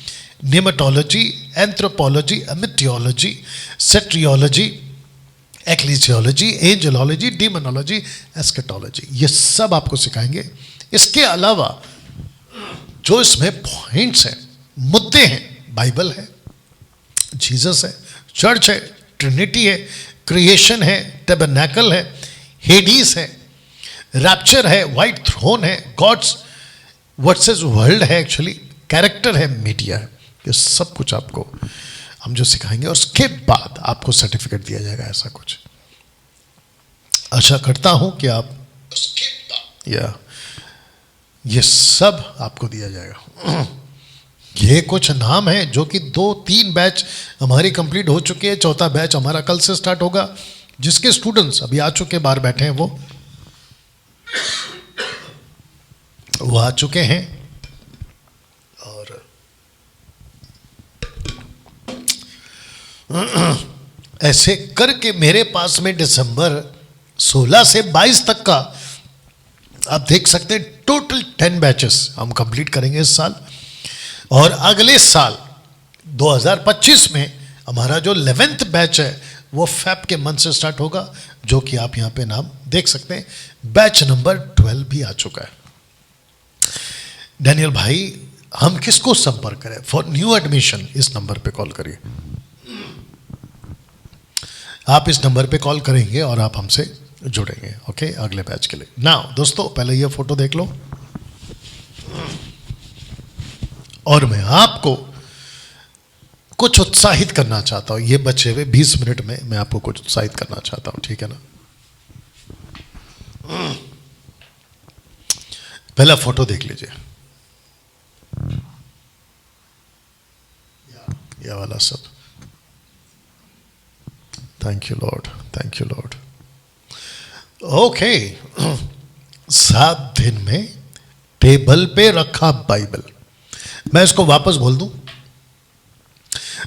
निमेटोलॉजी, एंथ्रोपोलॉजी, एमिटियोलॉजी, सेट्रियोलॉजी, एक्लीसियोलॉजी, एंजेलॉलॉजी, डीमोनोलॉजी, एस्केटोलॉजी, ये सब आपको सिखाएंगे। इसके अलावा जो इसमें पॉइंट्स हैं, मुद्दे हैं, बाइबल है, जीसस है, चर्च है, ट्रिनिटी है, क्रिएशन है, टैबरनैकल है, हेडीस है, रैप्चर है, व्हाइट थ्रोन है, गॉड्स वर्सेस वर्ल्ड है, एक्चुअली कैरेक्टर है, मीडिया है, ये सब कुछ आपको हम जो सिखाएंगे, और उसके बाद आपको सर्टिफिकेट दिया जाएगा, ऐसा कुछ आशा करता हूं कि आप उसके बाद या ये सब आपको दिया जाएगा। ये कुछ नाम है जो कि 2-3 बैच हमारी कंप्लीट हो चुके हैं, चौथा बैच हमारा कल से स्टार्ट होगा, जिसके स्टूडेंट्स अभी आ चुके, बाहर बैठे हैं, वो आ चुके हैं, और ऐसे करके मेरे पास में दिसंबर 16 से 22 तक का आप देख सकते हैं, टोटल 10 बैचेस हम कंप्लीट करेंगे इस साल, और अगले साल 2025 में हमारा जो 11th बैच है वो फेब के मंथ से स्टार्ट होगा, जो कि आप यहाँ पे नाम देख सकते हैं। बैच नंबर 12 भी आ चुका है। डैनियल भाई, हम किसको संपर्क करें फॉर न्यू एडमिशन? इस नंबर पे कॉल करिए, आप इस नंबर पे कॉल करेंगे और आप हमसे जुड़ेंगे, ओके, अगले बैच के लिए। नाउ दोस्तों, पहले ये फोटो देख लो, और मैं आपको कुछ उत्साहित करना चाहता हूं। ये बचे हुए 20 मिनट में मैं आपको कुछ उत्साहित करना चाहता हूं, ठीक है ना। पहला फोटो देख लीजिए, ये वाला सब। Thank you Lord, thank you Lord. Okay, 7 दिन में टेबल पे रखा बाइबल, मैं इसको वापस बोल दूं,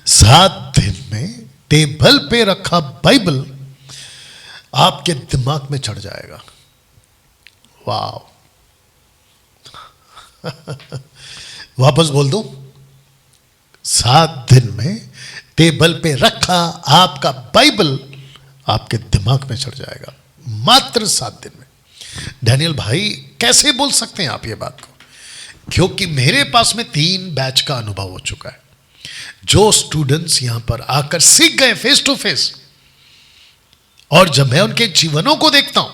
7 दिन में टेबल पे रखा बाइबल आपके दिमाग में चढ़ जाएगा। वाह वापस बोल दूं, 7 दिन में टेबल पे रखा आपका बाइबल आपके दिमाग में चढ़ जाएगा, मात्र 7 दिन में। डैनियल भाई, कैसे बोल सकते हैं आप ये बात को? क्योंकि मेरे पास में 3 बैच का अनुभव हो चुका है। जो स्टूडेंट्स यहां पर आकर सीख गए फेस टू फेस, और जब मैं उनके जीवनों को देखता हूं,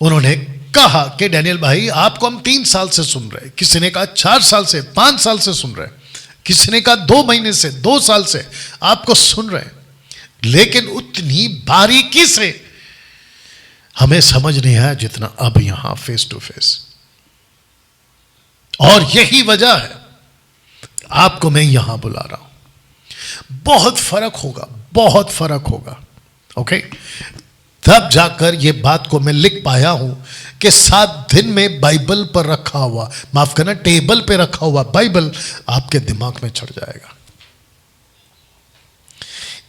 उन्होंने कहा कि डैनियल भाई, आपको हम 3 साल से सुन रहे हैं, किसी ने कहा 4 साल से, 5 साल से सुन रहे हैं, किसी ने कहा 2 महीने से, 2 साल से आपको सुन रहे हैं, लेकिन उतनी बारीकी से हमें समझ नहीं आया जितना अब यहां फेस टू फेस। और यही वजह है आपको मैं यहां बुला रहा हूं। बहुत फर्क होगा, बहुत फर्क होगा, ओके। तब जाकर ये बात को मैं लिख पाया हूं कि 7 दिन में बाइबल पर रखा हुआ, माफ करना, टेबल पे रखा हुआ बाइबल आपके दिमाग में चढ़ जाएगा।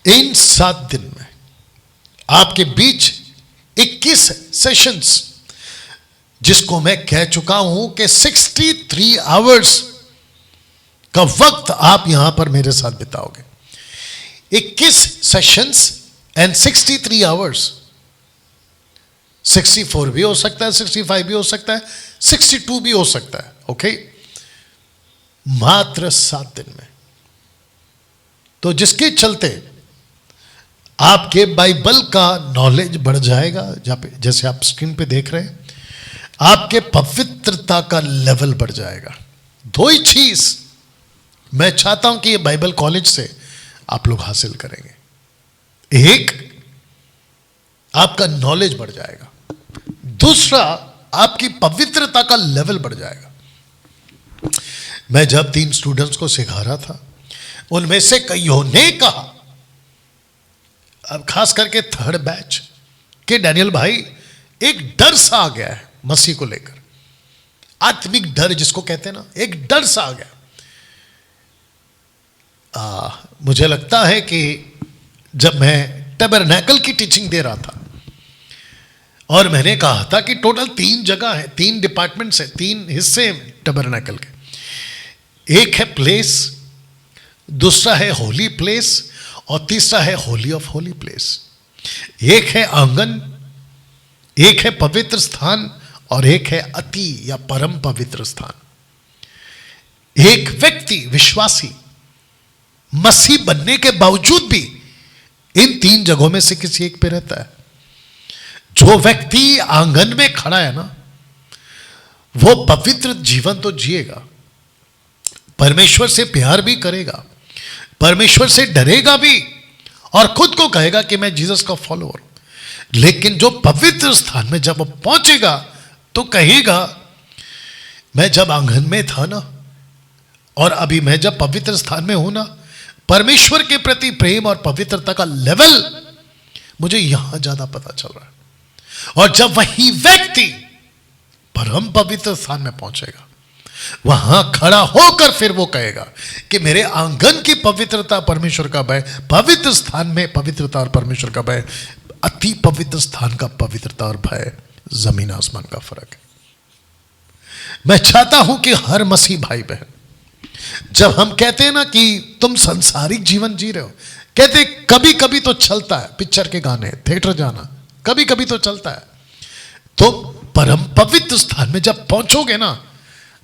इन 7 दिन में आपके बीच 21 सेशंस, जिसको मैं कह चुका हूं कि 63 आवर्स का वक्त आप यहां पर मेरे साथ बिताओगे। 21 सेशंस एंड 63 आवर्स, 64 भी हो सकता है, 65 भी हो सकता है, 62 भी हो सकता है। ओके, मात्र 7 दिन में। तो जिसके चलते आपके बाइबल का नॉलेज बढ़ जाएगा, जैसे आप स्क्रीन पे देख रहे हैं, आपके पवित्रता का लेवल बढ़ जाएगा। दो ही चीज मैं चाहता हूं कि ये बाइबल कॉलेज से आप लोग हासिल करेंगे। एक, आपका नॉलेज बढ़ जाएगा। दूसरा, आपकी पवित्रता का लेवल बढ़ जाएगा। मैं जब 3 स्टूडेंट्स को सिखा रहा था, उनमें से कईयों ने कहा, अब खास करके 3rd बैच के, डैनियल भाई एक डर सा आ गया है मसीह को लेकर, आत्मिक डर जिसको कहते हैं ना, एक डर सा आ गया। मुझे लगता है कि जब मैं टैबरनैकल की टीचिंग दे रहा था और मैंने कहा था कि टोटल 3 जगह है, 3 डिपार्टमेंट्स है, 3 हिस्से हैं टैबरनैकल के। एक है प्लेस, दूसरा है होली प्लेस, और तीसरा है होली ऑफ होली प्लेस। एक है आंगन, एक है पवित्र स्थान, और एक है अति या परम पवित्र स्थान। एक व्यक्ति विश्वासी मसीह बनने के बावजूद भी इन 3 जगहों में से किसी एक पे रहता है। जो व्यक्ति आंगन में खड़ा है ना, वो पवित्र जीवन तो जिएगा, परमेश्वर से प्यार भी करेगा, परमेश्वर से डरेगा भी, और खुद को कहेगा कि मैं जीसस का फॉलोअर। लेकिन जो पवित्र स्थान में जब वो पहुंचेगा तो कहेगा, मैं जब आंगन में था ना, और अभी मैं जब पवित्र स्थान में हूं ना, परमेश्वर के प्रति प्रेम और पवित्रता का लेवल मुझे यहां ज्यादा पता चल रहा है। और जब वही व्यक्ति परम पवित्र स्थान में पहुंचेगा, वहां खड़ा होकर फिर वो कहेगा कि मेरे आंगन की पवित्रता, परमेश्वर का भय, पवित्र स्थान में पवित्रता और परमेश्वर का भय, अति पवित्र स्थान का पवित्रता और भय, जमीन आसमान का फर्क है। मैं चाहता हूं कि हर मसीह भाई बहन, जब हम कहते हैं ना कि तुम संसारिक जीवन जी रहे हो, कहते कभी कभी तो चलता है, पिक्चर के गाने, थिएटर जाना कभी कभी तो चलता है, तो परम पवित्र स्थान में जब पहुंचोगे ना,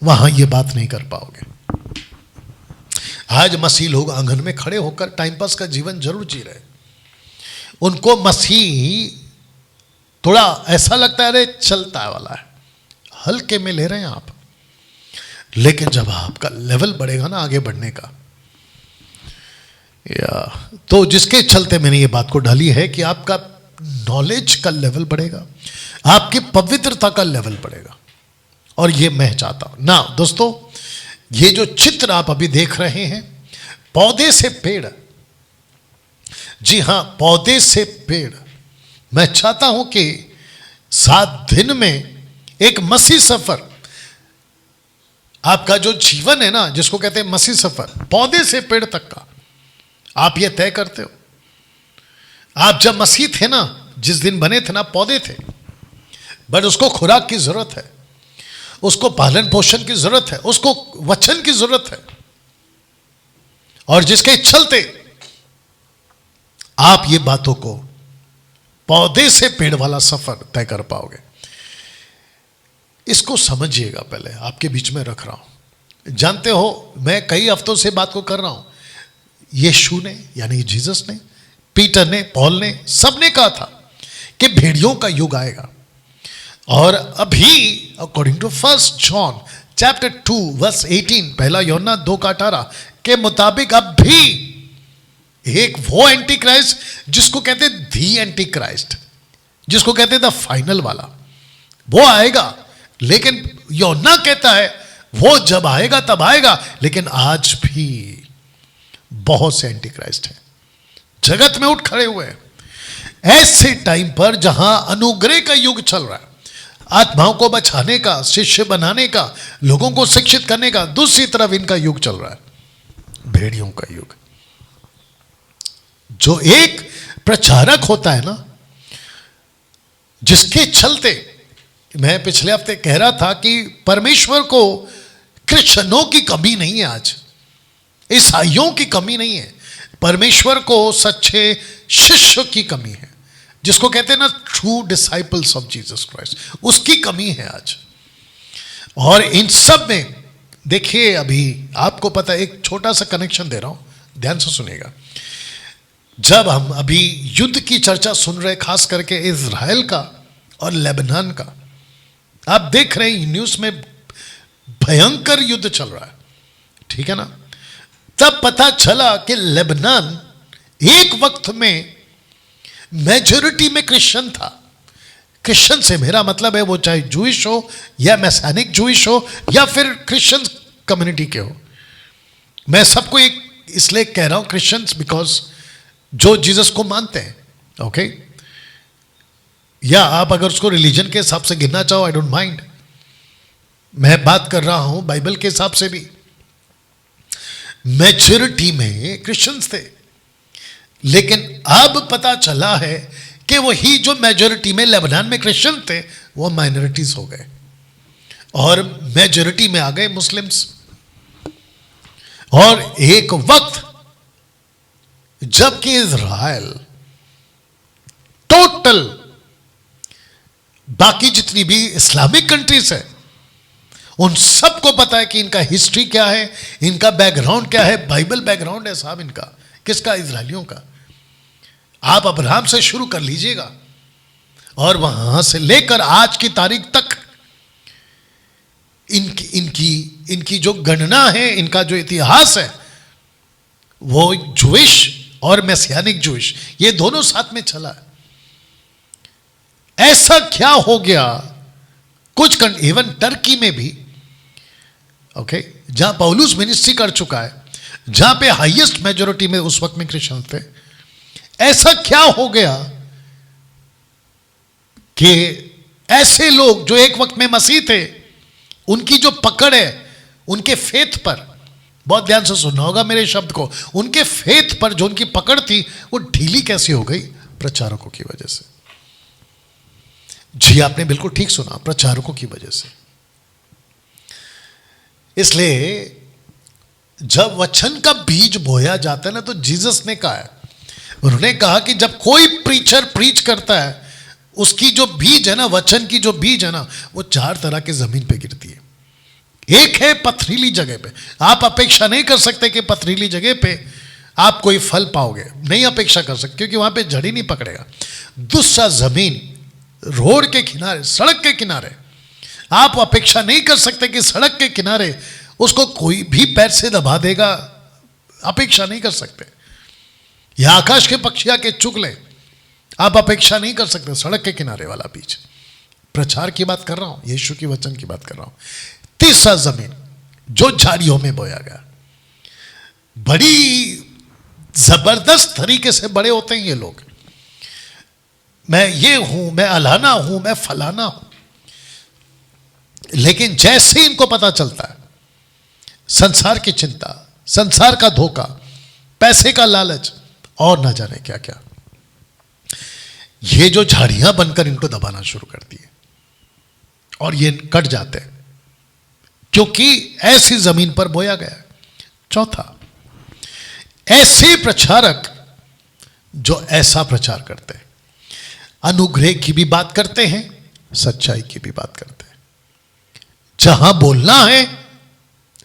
वहां ये बात नहीं कर पाओगे। आज मसीह लोग आंगन में खड़े होकर टाइम पास का जीवन जरूर जी रहे, उनको मसीह थोड़ा ऐसा लगता है, अरे चलता वाला है, हल्के में ले रहे हैं आप। लेकिन जब आपका लेवल बढ़ेगा ना आगे बढ़ने का, तो जिसके चलते मैंने ये बात को डाली है कि आपका नॉलेज का लेवल बढ़ेगा, आपकी पवित्रता का लेवल बढ़ेगा, और ये मैं चाहता हूं ना। दोस्तों, ये जो चित्र आप अभी देख रहे हैं, पौधे से पेड़, जी हां, पौधे से पेड़, मैं चाहता हूं कि 7 दिन में एक मसीह सफर, आपका जो जीवन है ना, जिसको कहते हैं मसीह सफर, पौधे से पेड़ तक का आप ये तय करते हो। आप जब मसीह थे ना, जिस दिन बने थे ना, पौधे थे, बट उसको खुराक की जरूरत है, उसको पालन पोषण की जरूरत है, उसको वचन की जरूरत है, और जिसके चलते आप ये बातों को पौधे से पेड़ वाला सफर तय कर पाओगे। इसको समझिएगा, पहले आपके बीच में रख रहा हूं। जानते हो, मैं कई हफ्तों से बात को कर रहा हूं, यीशु ने, यानी जीसस ने, पीटर ने, पॉल ने, सबने कहा था कि भेड़ियों का युग आएगा। और अभी according to 1 John chapter 2 verse 18, पहला यूहन्ना 2:18 के मुताबिक अब भी एक वो एंटी क्राइस्ट, जिसको कहते हैं दी एंटी क्राइस्ट, जिसको कहते हैं द फाइनल वाला, वो आएगा। लेकिन यूहन्ना कहता है वो जब आएगा तब आएगा, लेकिन आज भी बहुत से एंटी क्राइस्ट हैं, जगत में उठ खड़े हुए हैं। ऐसे टाइम पर जहां अनुग्रह का युग चल रहा है, आत्माओं को बचाने का, शिष्य बनाने का, लोगों को शिक्षित करने का, दूसरी तरफ इनका युग चल रहा है, भेड़ियों का युग। जो एक प्रचारक होता है ना, जिसके चलते मैं पिछले हफ्ते कह रहा था कि परमेश्वर को क्रिश्चियनों की कमी नहीं है, आज ईसाइयों की कमी नहीं है, परमेश्वर को सच्चे शिष्य की कमी है, जिसको कहते हैं ना true disciples of Jesus Christ, उसकी कमी है आज। और इन सब में देखिए, अभी आपको पता है, एक छोटा सा कनेक्शन दे रहा हूं, ध्यान से सुनिएगा। जब हम अभी युद्ध की चर्चा सुन रहे, खास करके इजराइल का और लेबनान का, आप देख रहे हैं न्यूज़ में भयंकर युद्ध चल रहा है, ठीक है ना। तब पता चला कि लेबनान एक वक्त में मेजॉरिटी में क्रिश्चियन था। क्रिश्चियन से मेरा मतलब है वो चाहे जूइश हो या मैसानिक जूइश हो या फिर क्रिश्चियन कम्युनिटी के हो। मैं सबको एक इसलिए कह रहा हूं क्रिश्चियंस, बिकॉज जो जीसस को मानते हैं, ओके, या आप अगर उसको रिलीजन के हिसाब से गिनना चाहो, आई डोंट माइंड। मैं बात कर रहा हूं बाइबल के हिसाब से भी। मेजॉरिटी में क्रिश्चियंस थे, लेकिन अब पता चला है कि वही जो मेजॉरिटी में लेबनान में क्रिश्चियन थे, वो माइनॉरिटीज हो गए और मेजॉरिटी में आ गए मुस्लिम्स। और एक वक्त जबकि इजराइल टोटल बाकी जितनी भी इस्लामिक कंट्रीज है, उन सबको पता है कि इनका हिस्ट्री क्या है, इनका बैकग्राउंड क्या है। बाइबल बैकग्राउंड है साहब इनका, किसका? इजराइलियों का। आप अब्राहम से शुरू कर लीजिएगा और वहां से लेकर आज की तारीख तक इनकी जो गणना है, इनका जो इतिहास है, वो जूइश और मैसियानिक जूइश, ये दोनों साथ में चला है। ऐसा क्या हो गया? कुछ इवन टर्की में भी, ओके, जहां पौलुस मिनिस्ट्री कर चुका है, जहां पे हाईएस्ट मेजॉरिटी में उस वक्त में क्रिश्चियन थे, ऐसा क्या हो गया कि ऐसे लोग जो एक वक्त में मसीह थे, उनकी जो पकड़ है, उनके फेथ पर, बहुत ध्यान से सुनना होगा मेरे शब्द को, उनके फेथ पर जो उनकी पकड़ थी, वो ढीली कैसे हो गई? प्रचारकों की वजह से। जी, आपने बिल्कुल ठीक सुना, प्रचारकों की वजह से। इसलिए जब वचन का बीज बोया जाता है ना, तो जीसस ने कहा है, उन्होंने कहा कि जब कोई प्रीचर प्रीच करता है, उसकी जो बीज है ना, वचन की जो बीज है ना, वो 4 तरह के जमीन पे गिरती है। एक है पथरीली जगह पे। आप अपेक्षा नहीं कर सकते कि पथरीली जगह पे आप कोई फल पाओगे, नहीं अपेक्षा कर सकते, क्योंकि वहां पे जड़ ही नहीं पकड़ेगा। दूसरा, जमीन रोड के किनारे, सड़क के किनारे, आप अपेक्षा नहीं कर सकते कि सड़क के किनारे उसको कोई भी पैर से दबा देगा, अपेक्षा नहीं कर सकते। या आकाश के पक्षी आके चुग ले, आप अपेक्षा नहीं कर सकते। सड़क के किनारे वाला बीज, प्रचार की बात कर रहा हूं, यीशु की वचन की बात कर रहा हूं। तीसरा, जमीन जो झाड़ियों में बोया गया। बड़ी जबरदस्त तरीके से बड़े होते हैं ये लोग। मैं ये हूं, मैं अलाना हूं, मैं फलाना हूं, लेकिन जैसे इनको पता चलता है संसार की चिंता, संसार का धोखा, पैसे का लालच और ना जाने क्या क्या, ये जो झाड़ियां बनकर इनको दबाना शुरू करती है और ये कट जाते हैं, क्योंकि ऐसी जमीन पर बोया गया है। चौथा, ऐसे प्रचारक जो ऐसा प्रचार करते हैं, अनुग्रह की भी बात करते हैं, सच्चाई की भी बात करते हैं। जहां बोलना है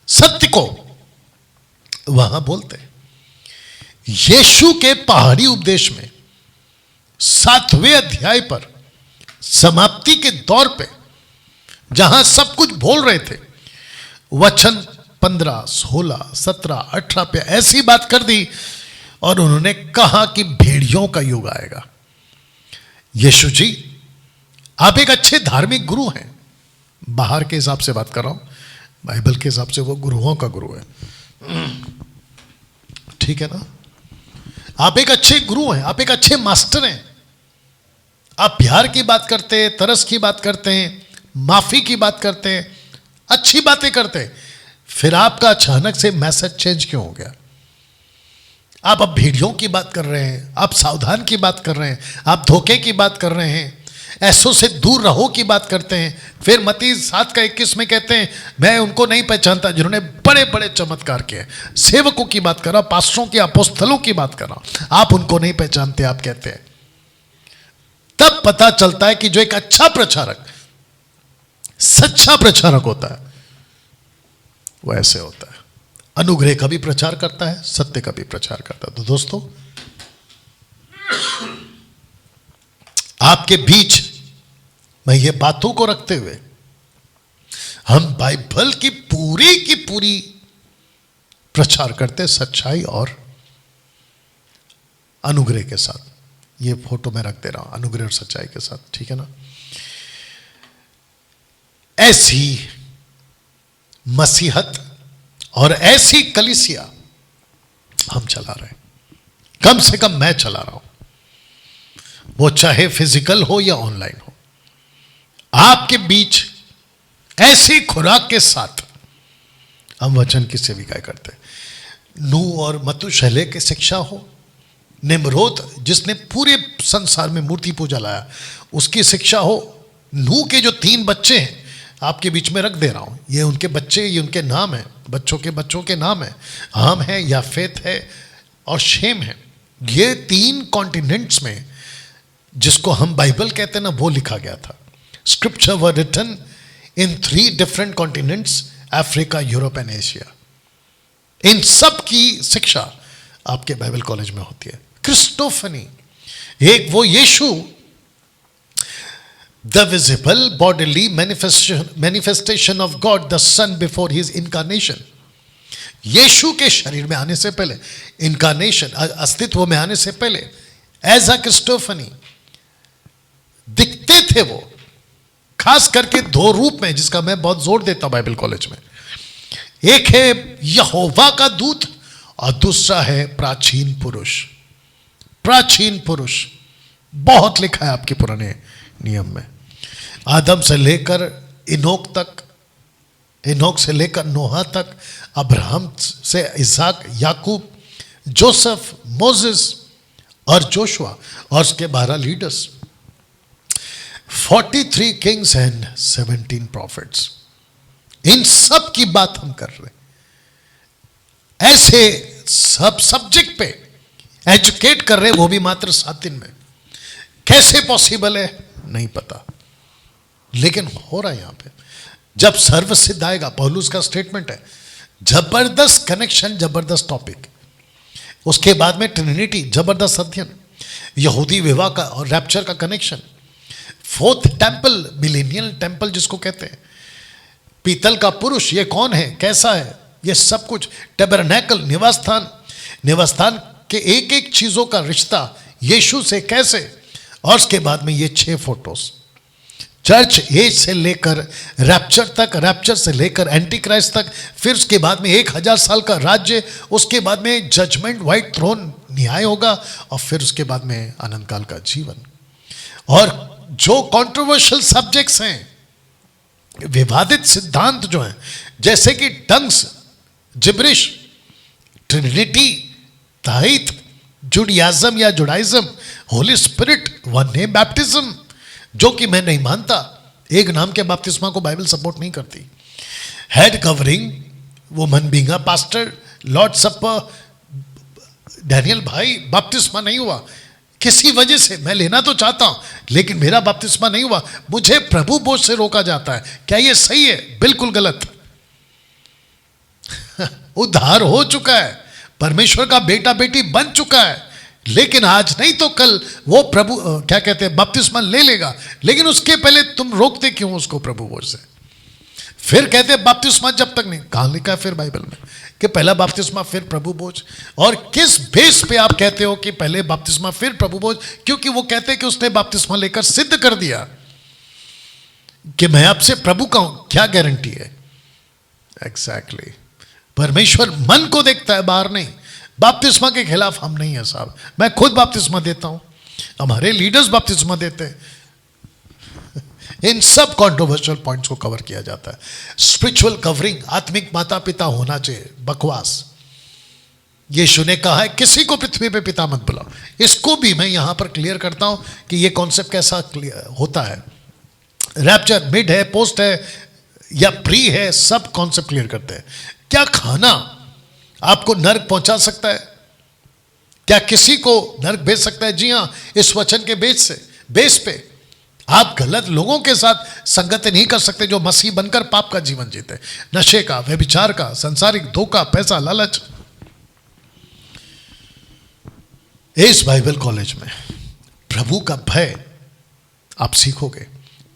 सत्य को, वहां बोलते हैं। यीशु के पहाड़ी उपदेश में 7वें अध्याय पर समाप्ति के दौर पे, जहां सब कुछ बोल रहे थे, वचन 15, 16, 17, 18 पे ऐसी बात कर दी और उन्होंने कहा कि भेड़ियों का युग आएगा। यीशु जी, आप एक अच्छे धार्मिक गुरु हैं, बाहर के हिसाब से बात कर रहा हूं, बाइबल के हिसाब से वो गुरुओं का गुरु है, ठीक है ना। आप एक अच्छे गुरु हैं, आप एक अच्छे मास्टर हैं। आप प्यार की बात करते हैं, तरस की बात करते हैं, माफी की बात करते हैं, अच्छी बातें करते हैं। फिर आपका अचानक से मैसेज चेंज क्यों हो गया? आप अब भेड़ियों की बात कर रहे हैं, आप सावधान की बात कर रहे हैं, आप धोखे की बात कर रहे हैं, ऐसों से दूर रहो की बात करते हैं। फिर मत्ती 7:21 में कहते हैं, मैं उनको नहीं पहचानता जिन्होंने बड़े बड़े चमत्कार किए। सेवकों की बात कर रहा, पास्टरों की, अपोस्तलों की बात कर रहा, आप उनको नहीं पहचानते, आप कहते हैं। तब पता चलता है कि जो एक अच्छा प्रचारक, सच्चा प्रचारक होता है, वो ऐसे होता है। अनुग्रह का भी प्रचार करता है, सत्य का भी प्रचार करता है। तो दोस्तों, आपके बीच मैं ये बातों को रखते हुए हम बाइबल की पूरी प्रचार करते, सच्चाई और अनुग्रह के साथ। ये फोटो मैं रख दे रहा हूं, अनुग्रह और सच्चाई के साथ, ठीक है ना। ऐसी मसीहत और ऐसी कलीसिया हम चला रहे हैं, कम से कम मैं चला रहा हूं, वो चाहे फिजिकल हो या ऑनलाइन हो। आपके बीच ऐसी खुराक के साथ हम वचन की सेविकाएं करते हैं। नूह और मतुशेलह की शिक्षा हो, निम्रोद जिसने पूरे संसार में मूर्ति पूजा लाया, उसकी शिक्षा हो, नूह के जो 3 बच्चे हैं आपके बीच में रख दे रहा हूं, ये उनके बच्चे, ये उनके नाम है, बच्चों के नाम है, हाम है, याफेत है और शेम है। ये 3 कॉन्टिनेंट्स में जिसको हम बाइबल कहते हैं ना, वो लिखा गया था। Scripture were written in 3 different continents, Africa, Europe and Asia. इन सब की शिक्षा आपके बाइबल कॉलेज में होती है। क्रिस्टोफनी, एक वो Yeshu, the visible bodily manifestation of God the Son before his incarnation. Yeshu के शरीर में आने से पहले, इनकारनेशन अस्तित्व में आने से पहले, एज अ क्रिस्टोफनी दिखते थे वो, खास करके 2 रूप में, जिसका मैं बहुत जोर देता हूं बाइबल कॉलेज में। एक है यहोवा का दूत और दूसरा है प्राचीन पुरुष। प्राचीन पुरुष बहुत लिखा है आपके पुराने नियम में। आदम से लेकर इनोक तक, इनोक से लेकर नोहा तक, अब्राहम से इसाक, याकूब, जोसेफ, मोसेस और जोशुआ और उसके 12 लीडर्स, 43 किंग्स एंड 17 प्रॉफिट्स। इन सब की बात हम कर रहे हैं। ऐसे सब सब्जेक्ट पे एजुकेट कर रहे हैं, वो भी मात्र 7 दिन में। कैसे पॉसिबल है नहीं पता, लेकिन हो रहा है यहां पे। जब सर्व सिद्ध आएगा, पौलुस का स्टेटमेंट है, जबरदस्त कनेक्शन, जबरदस्त टॉपिक। उसके बाद में ट्रिनिटी, जबरदस्त अध्ययन, यहूदी विवाह का और रैप्चर का connection, 4th temple, millennial temple जिसको कहते हैं, पीतल का पुरुष ये कौन है, कैसा है, ये सब कुछ, टैबरनैकल, निवासस्थान, निवासस्थान के एक एक चीजों का रिश्ता यीशु से कैसे, और उसके बाद में ये 6 फोटोस, चर्च एज से लेकर रैप्चर तक, रैप्चर से लेकर एंटी क्राइस्ट तक, फिर उसके बाद में 1000 साल का राज्य, उसके बाद में जजमेंट, व्हाइट थ्रोन, न्याय होगा, और फिर उसके बाद में अनंत काल का जीवन। और जो कंट्रोवर्शियल सब्जेक्ट्स हैं, विवादित सिद्धांत जो हैं, जैसे कि टंग्स, जिब्रिश, ट्रिनिटी, ताहित, जुडियाज्म या Judaism, Holi spirit, one name baptism, जो कि मैं नहीं मानता, एक नाम के बपतिस्मा को बाइबल सपोर्ट नहीं करती। Head covering, woman being a pastor, lord supper, Daniel भाई बपतिस्मा नहीं हुआ किसी वजह से, मैं लेना तो चाहता हूं लेकिन मेरा बपतिस्मा नहीं हुआ, मुझे प्रभु बोझ से रोका जाता है। क्या यह सही है? बिल्कुल गलत। उद्धार हो चुका है, परमेश्वर का बेटा बेटी बन चुका है, लेकिन आज नहीं तो कल वो प्रभु क्या कहते हैं बपतिस्मा ले लेगा, लेकिन उसके पहले तुम रोकते क्यों उसको प्रभु बोझ से? फिर कहते हैं बपतिस्मा जब तक नहीं, कहां लिखा है फिर बाइबल में कि पहला बपतिस्मा फिर प्रभु बोझ? और किस बेस पे आप कहते हो कि पहले बपतिस्मा फिर प्रभु बोझ? क्योंकि वो कहते हैं कि उसने बपतिस्मा लेकर सिद्ध कर दिया कि मैं आपसे प्रभु का हूं। क्या गारंटी है? एग्जैक्टली। परमेश्वर मन को देखता है, बाहर नहीं। बपतिस्मा के खिलाफ हम नहीं है साहब, मैं खुद बपतिस्मा देता हूं, हमारे लीडर्स बपतिस्मा देते हैं। इन सब कंट्रोवर्शियल पॉइंट्स को कवर किया जाता है। स्पिरिचुअल कवरिंग, आत्मिक माता पिता होना चाहिए, बकवास। यीशु ने कहा है किसी को पृथ्वी पे पिता मत बुलाओ। इसको भी मैं यहां पर क्लियर करता हूं कि यह कॉन्सेप्ट कैसा होता है। रैप्चर मिड है, पोस्ट है या प्री है, सब कॉन्सेप्ट क्लियर करते हैं। क्या खाना आपको नर्क पहुंचा सकता है? क्या किसी को नर्क भेज सकता है? जी हां, इस वचन के भेज से। बेस पे। आप गलत लोगों के साथ संगत नहीं कर सकते जो मसीह बनकर पाप का जीवन जीते, नशे का, व्यभिचार का, सांसारिक धोखा, पैसा, लालच। इस बाइबल कॉलेज में प्रभु का भय आप सीखोगे,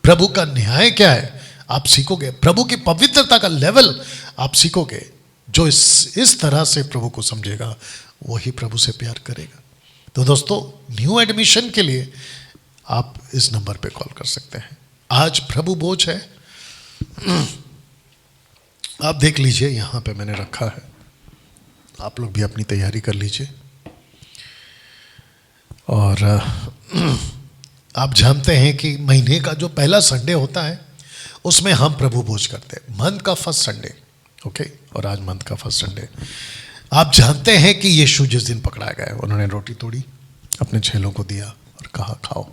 प्रभु का न्याय क्या है आप सीखोगे, प्रभु की पवित्रता का लेवल आप सीखोगे। जो इस तरह से प्रभु को समझेगा वही प्रभु से प्यार करेगा। तो दोस्तों, न्यू एडमिशन के लिए आप इस नंबर पे कॉल कर सकते हैं। आज प्रभु भोज है, आप देख लीजिए, यहां पे मैंने रखा है, आप लोग भी अपनी तैयारी कर लीजिए। और आप जानते हैं कि महीने का जो पहला संडे होता है उसमें हम प्रभु भोज करते हैं, मंथ का फर्स्ट संडे। ओके, और आज मंथ का फर्स्ट संडे। आप जानते हैं कि यीशु जिस दिन पकड़ा गया, उन्होंने रोटी तोड़ी, अपने चेलों को दिया और कहा खाओ।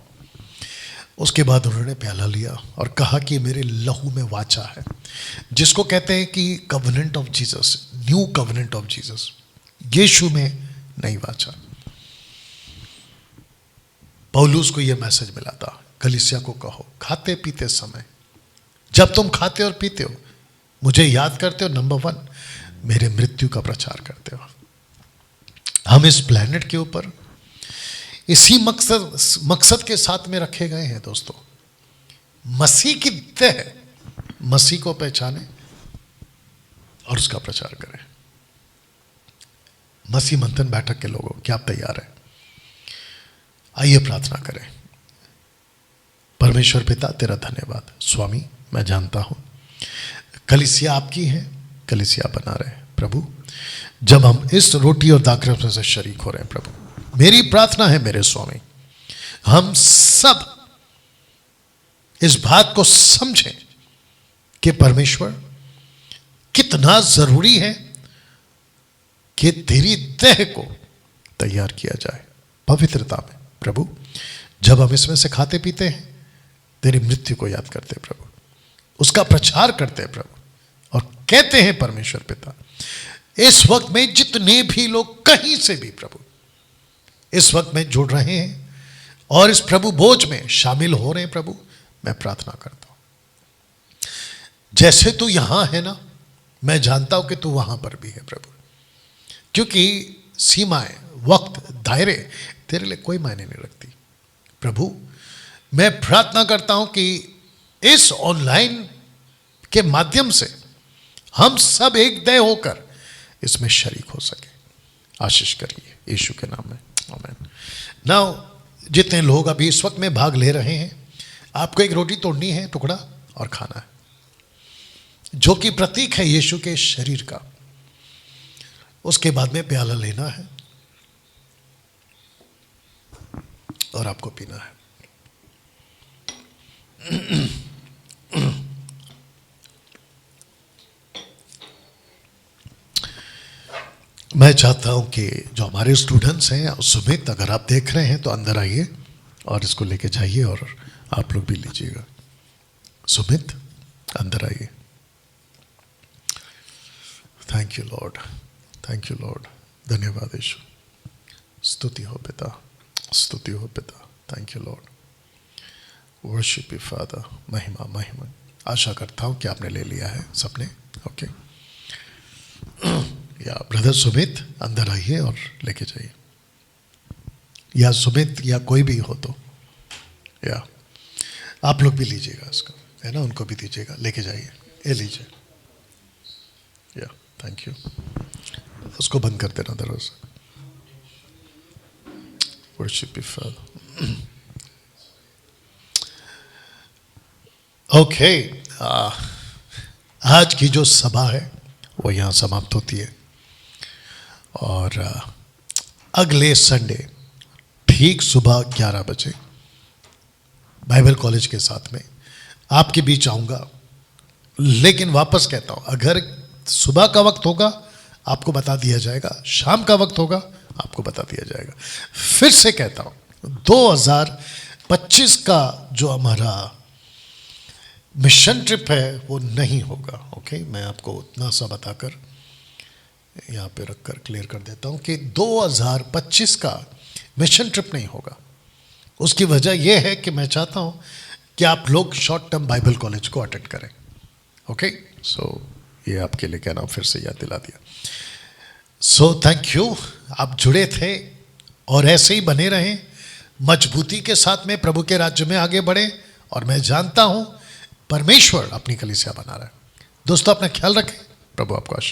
उसके बाद उन्होंने प्याला लिया और कहा कि मेरे लहू में वाचा है, जिसको कहते हैं कि covenant of Jesus, new covenant of Jesus. Yeshu में नई वाचा। पौलुस को यह मैसेज मिला था, कलीसिया को कहो खाते पीते समय, जब तुम खाते और पीते हो मुझे याद करते हो, नंबर 1 मेरे मृत्यु का प्रचार करते हो। हम इस प्लेनेट के ऊपर इसी मकसद के साथ में रखे गए हैं दोस्तों, मसीह की देह, मसीह को पहचाने और उसका प्रचार करें। मसीह मंथन बैठक के लोगों, क्या आप तैयार हैं? आइए प्रार्थना करें। परमेश्वर पिता, तेरा धन्यवाद स्वामी, मैं जानता हूं कलीसिया आपकी है, कलीसिया बना रहे प्रभु। जब हम इस रोटी और दाखरस से शरीक हो रहे हैं प्रभु, मेरी प्रार्थना है मेरे स्वामी, हम सब इस बात को समझें कि परमेश्वर कितना जरूरी है कि तेरी देह को तैयार किया जाए पवित्रता में प्रभु। जब हम इसमें से खाते पीते हैं, तेरी मृत्यु को याद करते हैं प्रभु, उसका प्रचार करते हैं प्रभु, और कहते हैं परमेश्वर पिता, इस वक्त में जितने भी लोग कहीं से भी प्रभु इस वक्त में जुड़ रहे हैं और इस प्रभु भोज में शामिल हो रहे हैं प्रभु, मैं प्रार्थना करता हूं जैसे तू यहां है ना, मैं जानता हूं कि तू वहां पर भी है प्रभु, क्योंकि सीमाएं, वक्त, दायरे तेरे लिए कोई मायने नहीं रखती प्रभु। मैं प्रार्थना करता हूं कि इस ऑनलाइन के माध्यम से हम सब एक देह होकर इसमें शरीक हो सके। आशीष करिए यीशु के नाम में, आमीन। नाउ जितने लोग अभी इस वक्त में भाग ले रहे हैं, आपको एक रोटी तोड़नी है, टुकड़ा, और खाना है, जो कि प्रतीक है यीशु के शरीर का। उसके बाद में प्याला लेना है और आपको पीना है। मैं चाहता हूं कि जो हमारे स्टूडेंट्स हैं, सुमित, अगर आप देख रहे हैं तो अंदर आइए और इसको लेके जाइए, और आप लोग भी लीजिएगा। सुमित, अंदर आइए। Thank you Lord, thank you Lord, धन्यवाद यीशु, स्तुति हो पिता, स्तुति हो पिता, thank you Lord, worship you father, महिमा महिमा। आशा करता हूं कि आपने ले लिया है सबने। ओके, या ब्रदर सुमित अंदर आइए और लेके जाइए, या सुमित या कोई भी हो तो, या आप लोग भी लीजिएगा इसको, है ना, उनको भी दीजिएगा, लेके जाइए, ये लीजिए, या थैंक यू। उसको बंद कर देना दरवाजा। Worship you father. ओके, आज की जो सभा है वो यहाँ समाप्त होती है, और अगले संडे ठीक सुबह 11 बजे बाइबल कॉलेज के साथ में आपके बीच आऊँगा। लेकिन वापस कहता हूँ, अगर सुबह का वक्त होगा आपको बता दिया जाएगा, शाम का वक्त होगा आपको बता दिया जाएगा। फिर से कहता हूँ, 2025 का जो हमारा मिशन ट्रिप है वो नहीं होगा। ओके, मैं आपको उतना सा बताकर यहाँ पे रखकर क्लियर कर देता हूँ कि 2025 का मिशन ट्रिप नहीं होगा। उसकी वजह यह है कि मैं चाहता हूं कि आप लोग शॉर्ट टर्म बाइबल कॉलेज को अटेंड करें। ओके, सो ये आपके लिए कहना फिर से याद दिला दिया। सो थैंक यू, आप जुड़े थे और ऐसे ही बने रहें, मजबूती के साथ में प्रभु के राज्य में आगे बढ़े। और मैं जानता हूं परमेश्वर अपनी कलीसिया बना रहा है। दोस्तों अपना ख्याल रखें, प्रभु आपको आशीष